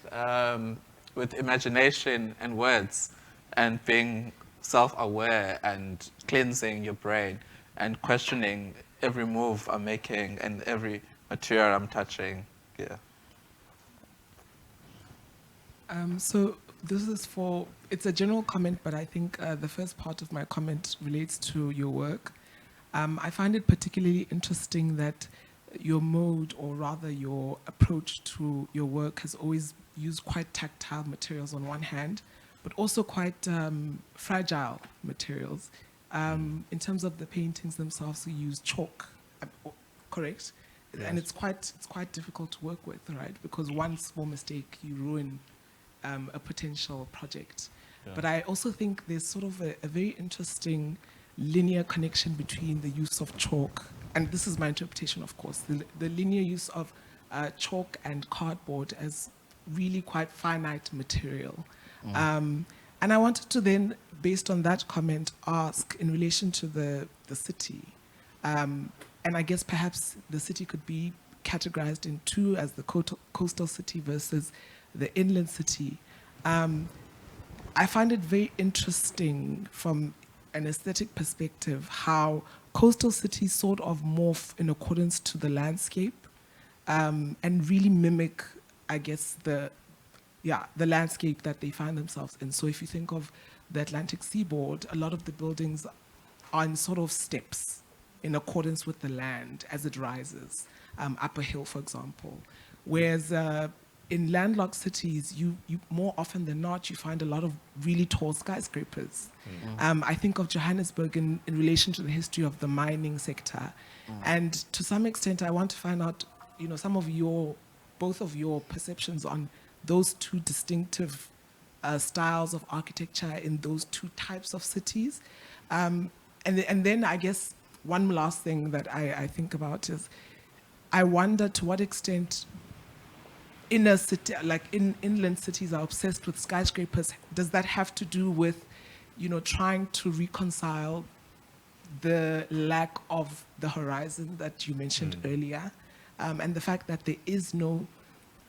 imagination and words, and being self-aware and cleansing your brain and questioning every move I'm making and every material I'm touching. Yeah. So this is it's a general comment, but I think the first part of my comment relates to your work. I find it particularly interesting that your mode, or rather your approach to your work, has always used quite tactile materials on one hand, but also quite fragile materials. In terms of the paintings themselves, you use chalk, correct? Yes. And it's quite difficult to work with, right? Because one small mistake, you ruin a potential project. Yeah. But I also think there's sort of a very interesting linear connection between the use of chalk, and this is my interpretation, of course, the linear use of chalk and cardboard as really quite finite material. And I wanted to then, based on that comment, ask in relation to the city, and I guess perhaps the city could be categorized in two, as the coastal city versus the inland city. I find it very interesting from an aesthetic perspective how coastal cities sort of morph in accordance to the landscape, and really mimic, I guess, the landscape that they find themselves in. So if you think of the Atlantic seaboard, a lot of the buildings are in sort of steps in accordance with the land as it rises, up a hill, for example. Whereas in landlocked cities, you more often than not, you find a lot of really tall skyscrapers. I think of Johannesburg in relation to the history of the mining sector. And to some extent, I want to find out, both of your perceptions on those two distinctive styles of architecture in those two types of cities. And then I guess one last thing that I think about is, I wonder to what extent inner city, inland cities are obsessed with skyscrapers. Does that have to do with, trying to reconcile the lack of the horizon that you mentioned earlier, and the fact that there is no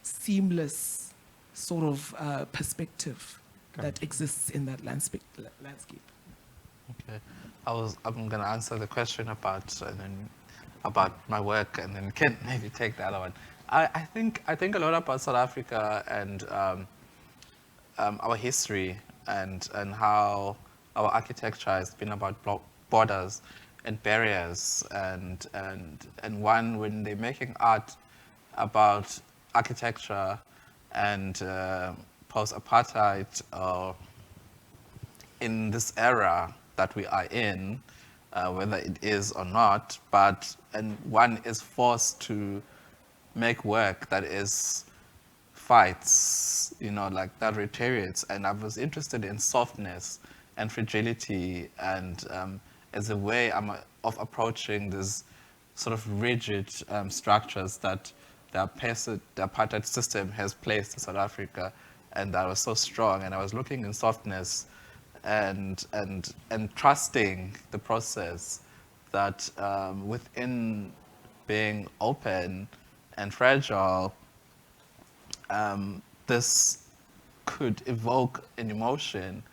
seamless sort of perspective that exists in that landscape? Okay. I'm going to answer the question about my work, and then Ken maybe take the other one. I think a lot about South Africa and our history and how our architecture has been about borders and barriers, and one, when they're making art about architecture and post-apartheid, in this era that we are in, whether it is or not, and one is forced to make work that is fights, that reiterates. And I was interested in softness and fragility, and as a way of approaching this sort of rigid structures that the apartheid system has placed in South Africa, and that was so strong. And I was looking in softness and trusting the process that within being open and fragile, this could evoke an emotion,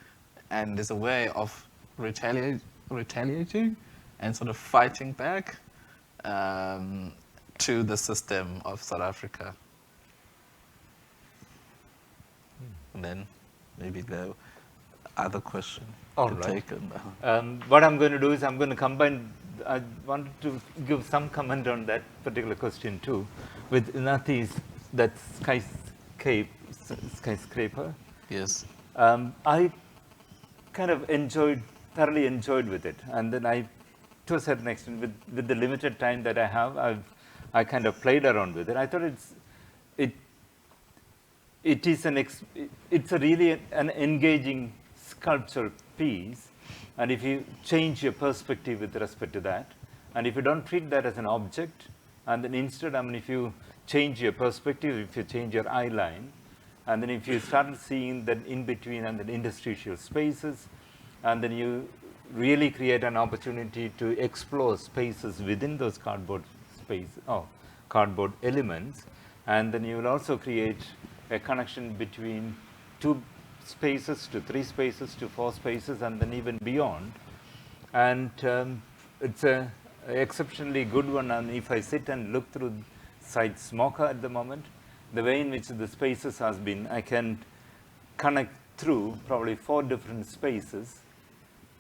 and there's a way of retaliating and sort of fighting back to the system of South Africa. And then maybe the other question. All to right. take on. What I'm going to do is I'm going to combine. I wanted to give some comment on that particular question too, with Unathi's that skyscraper. Yes. I kind of thoroughly enjoyed with it, and then to a certain extent, with the limited time that I have, I kind of played around with it. I thought it it is it's a really an engaging sculpture piece, and if you change your perspective with respect to that, and if you don't treat that as an object, and then instead, I mean, if you change your perspective, if you change your eye line, and then if you start seeing that in between and the interstitial spaces, and then you really create an opportunity to explore spaces within those cardboard cardboard elements, and then you will also create a connection between 2 spaces to 3 spaces to 4 spaces and then even beyond. And it's a exceptionally good one, and if I sit and look through Zeitz MOCAA at the moment, the way in which the spaces has been, I can connect through probably 4 different spaces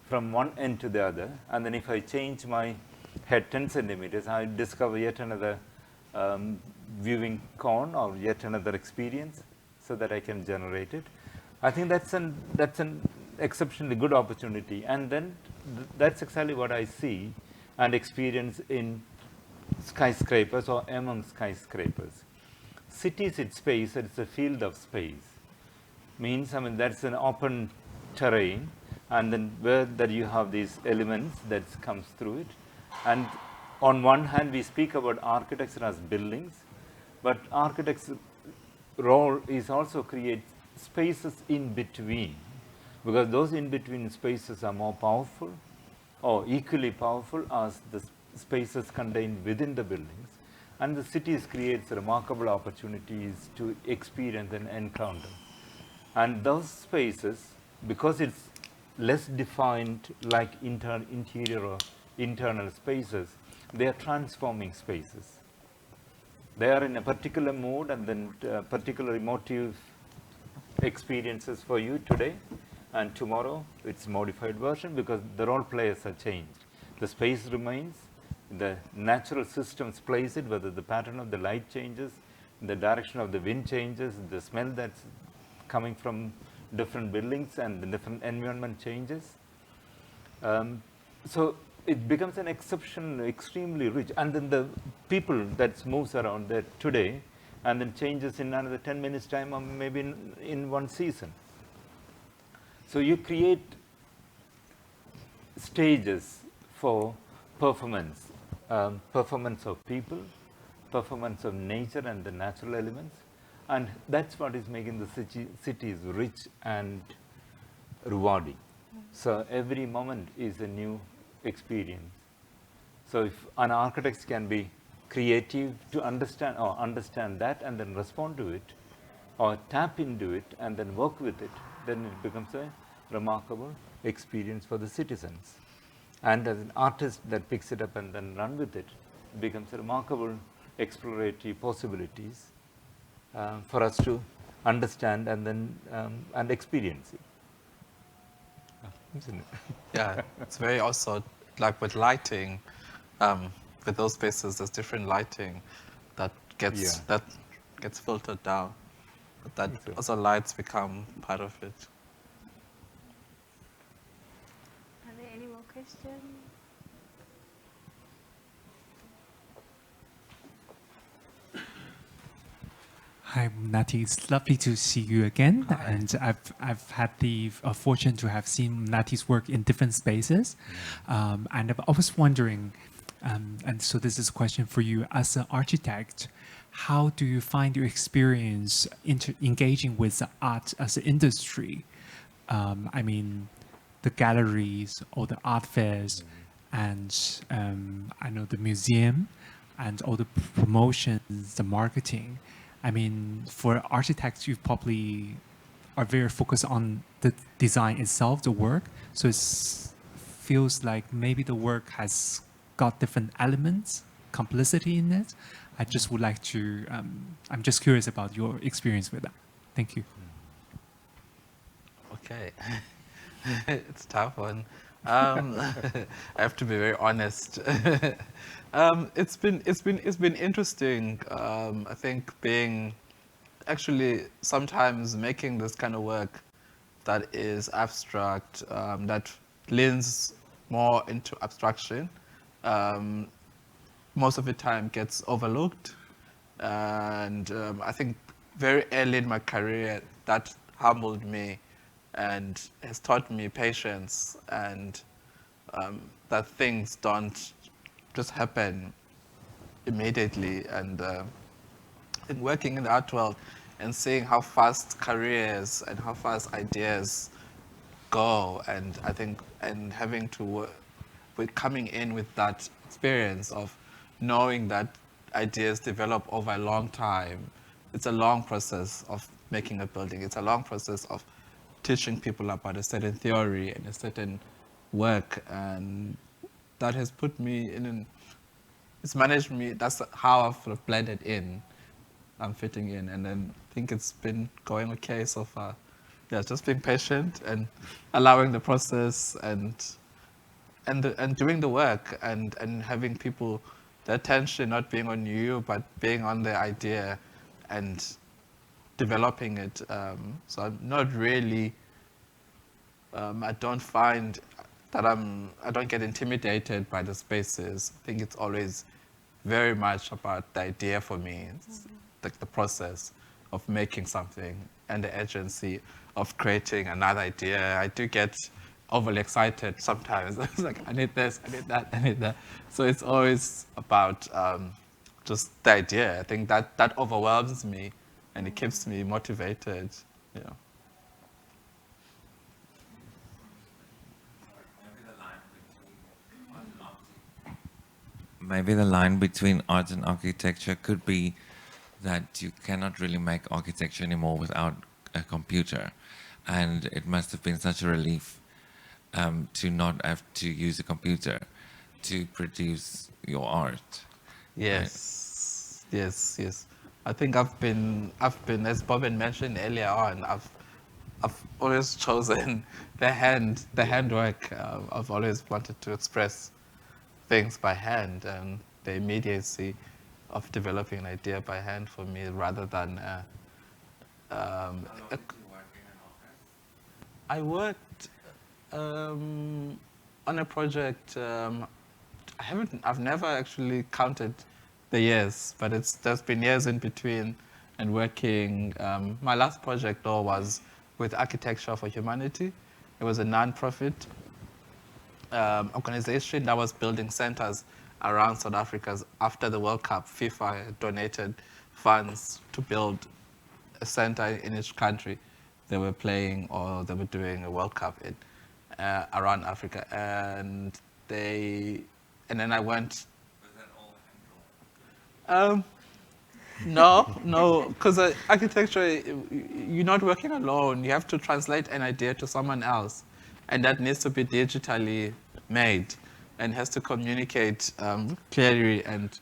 from one end to the other, and then if I change my head 10 centimeters, I discover yet another viewing cone or yet another experience so that I can generate it. I think that's an exceptionally good opportunity, and then that's exactly what I see and experience in skyscrapers or among skyscrapers. Cities, it's space, it's a field of space. Means, I mean, that's an open terrain, and then where that you have these elements that comes through it. And on one hand, we speak about architecture as buildings, but architects' role is also create spaces in between, because those in between spaces are more powerful or equally powerful as the spaces contained within the buildings. And the cities creates remarkable opportunities to experience and encounter. And those spaces, because it's less defined like interior or internal spaces, they are transforming spaces. They are in a particular mood, and then particular emotive experiences for you today, and tomorrow it's modified version because the role players are changed. The space remains, the natural systems place it, whether the pattern of the light changes, the direction of the wind changes, the smell that's coming from different buildings and the different environment changes. So it becomes an exception, extremely rich. And then the people that moves around there today and then changes in another 10 minutes time or maybe in one season. So you create stages for performance, performance of people, performance of nature and the natural elements. And that's what is making the cities rich and rewarding. So every moment is a new experience. So if an architect can be creative to understand that and then respond to it, or tap into it and then work with it, then it becomes a remarkable experience for the citizens. And as an artist that picks it up and then run with it, it becomes a remarkable exploratory possibilities for us to understand and then and experience it. Isn't it? Yeah, it's very also like with lighting, with those spaces, there's different lighting that gets filtered down. But that also lights become part of it. Are there any more questions? Hi, Unathi. It's lovely to see you again. Hi. And I've had the fortune to have seen Unathi's work in different spaces. And I was wondering, and so this is a question for you, as an architect, how do you find your experience engaging with the art as an industry? I mean, the galleries or the art fairs, and I know the museum, and all the promotions, the marketing. I mean, for architects, you probably are very focused on the design itself, the work. So it feels like maybe the work has got different elements, complexity in it. I just would like to, I'm just curious about your experience with that. Thank you. Okay. It's a tough one. I have to be very honest. It's been interesting. I think being actually sometimes making this kind of work that is abstract, that leans more into abstraction. Most of the time gets overlooked, and I think very early in my career that humbled me and has taught me patience and that things don't just happen immediately. And in working in the art world and seeing how fast careers and how fast ideas go, and I think, and having to work, with coming in with that experience of knowing that ideas develop over a long time. It's a long process of making a building. It's a long process of teaching people about a certain theory and a certain work, and that has put me in it's managed me. That's how I've sort of blended in. I'm fitting in, and then I think it's been going okay so far. Yeah, just being patient and allowing the process and doing the work and having people, the attention not being on you but being on the idea and developing it. So I'm not really. I don't find that I don't get intimidated by the spaces. I think it's always very much about the idea for me. It's like the process of making something and the agency of creating another idea. I do get overly excited sometimes. It's like, I need this, I need that, I need that. So it's always about just the idea. I think that overwhelms me and it keeps me motivated. Yeah. Maybe the line between art and architecture could be that you cannot really make architecture anymore without a computer. And it must have been such a relief to not have to use a computer to produce your art. Yes, right? Yes. I think I've been, as Boban mentioned earlier on, I've always chosen the handwork. I've always wanted to express things by hand, and the immediacy of developing an idea by hand for me rather than I worked on a project. I've never actually counted the years, but there's been years in between and working. My last project though was with Architecture for Humanity. It was a non-profit organization that was building centers around South Africa. After the World Cup, FIFA had donated funds to build a center in each country they were playing or they were doing a World Cup in around Africa. And then I went. Was that all hand-drawn? No, because architecture, you're not working alone. You have to translate an idea to someone else, and that needs to be digitally made and has to communicate clearly and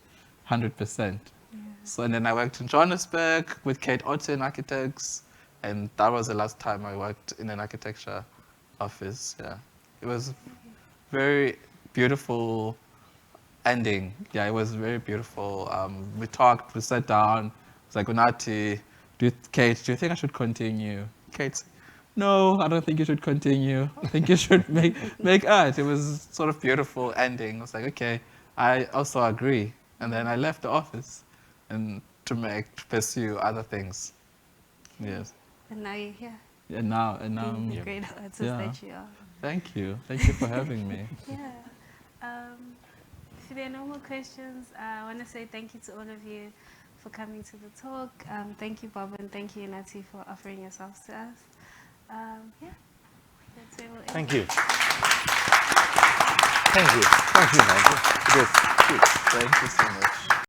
100%. Yeah. So, and then I worked in Johannesburg with Kate Otten Architects, and that was the last time I worked in an architecture office. Yeah, it was very beautiful ending. Yeah, it was very beautiful. We talked, we sat down. It's like, Unathi, Kate, do you think I should continue? Kate, no, I don't think you should continue. I think you should make art. It was sort of beautiful ending. I was like, okay, I also agree. And then I left the office and to pursue other things. Yes. And now you're here. Yeah, now being the great artist that you are. Thank you for having me. Yeah. If there are no more questions, I want to say thank you to all of you for coming to the talk. Thank you, Boban. Thank you, Unathi, for offering yourselves to us. Yeah, that's where we'll end. Thank you. Thank you. Thank you, Nigel. It was good. Thank you so much.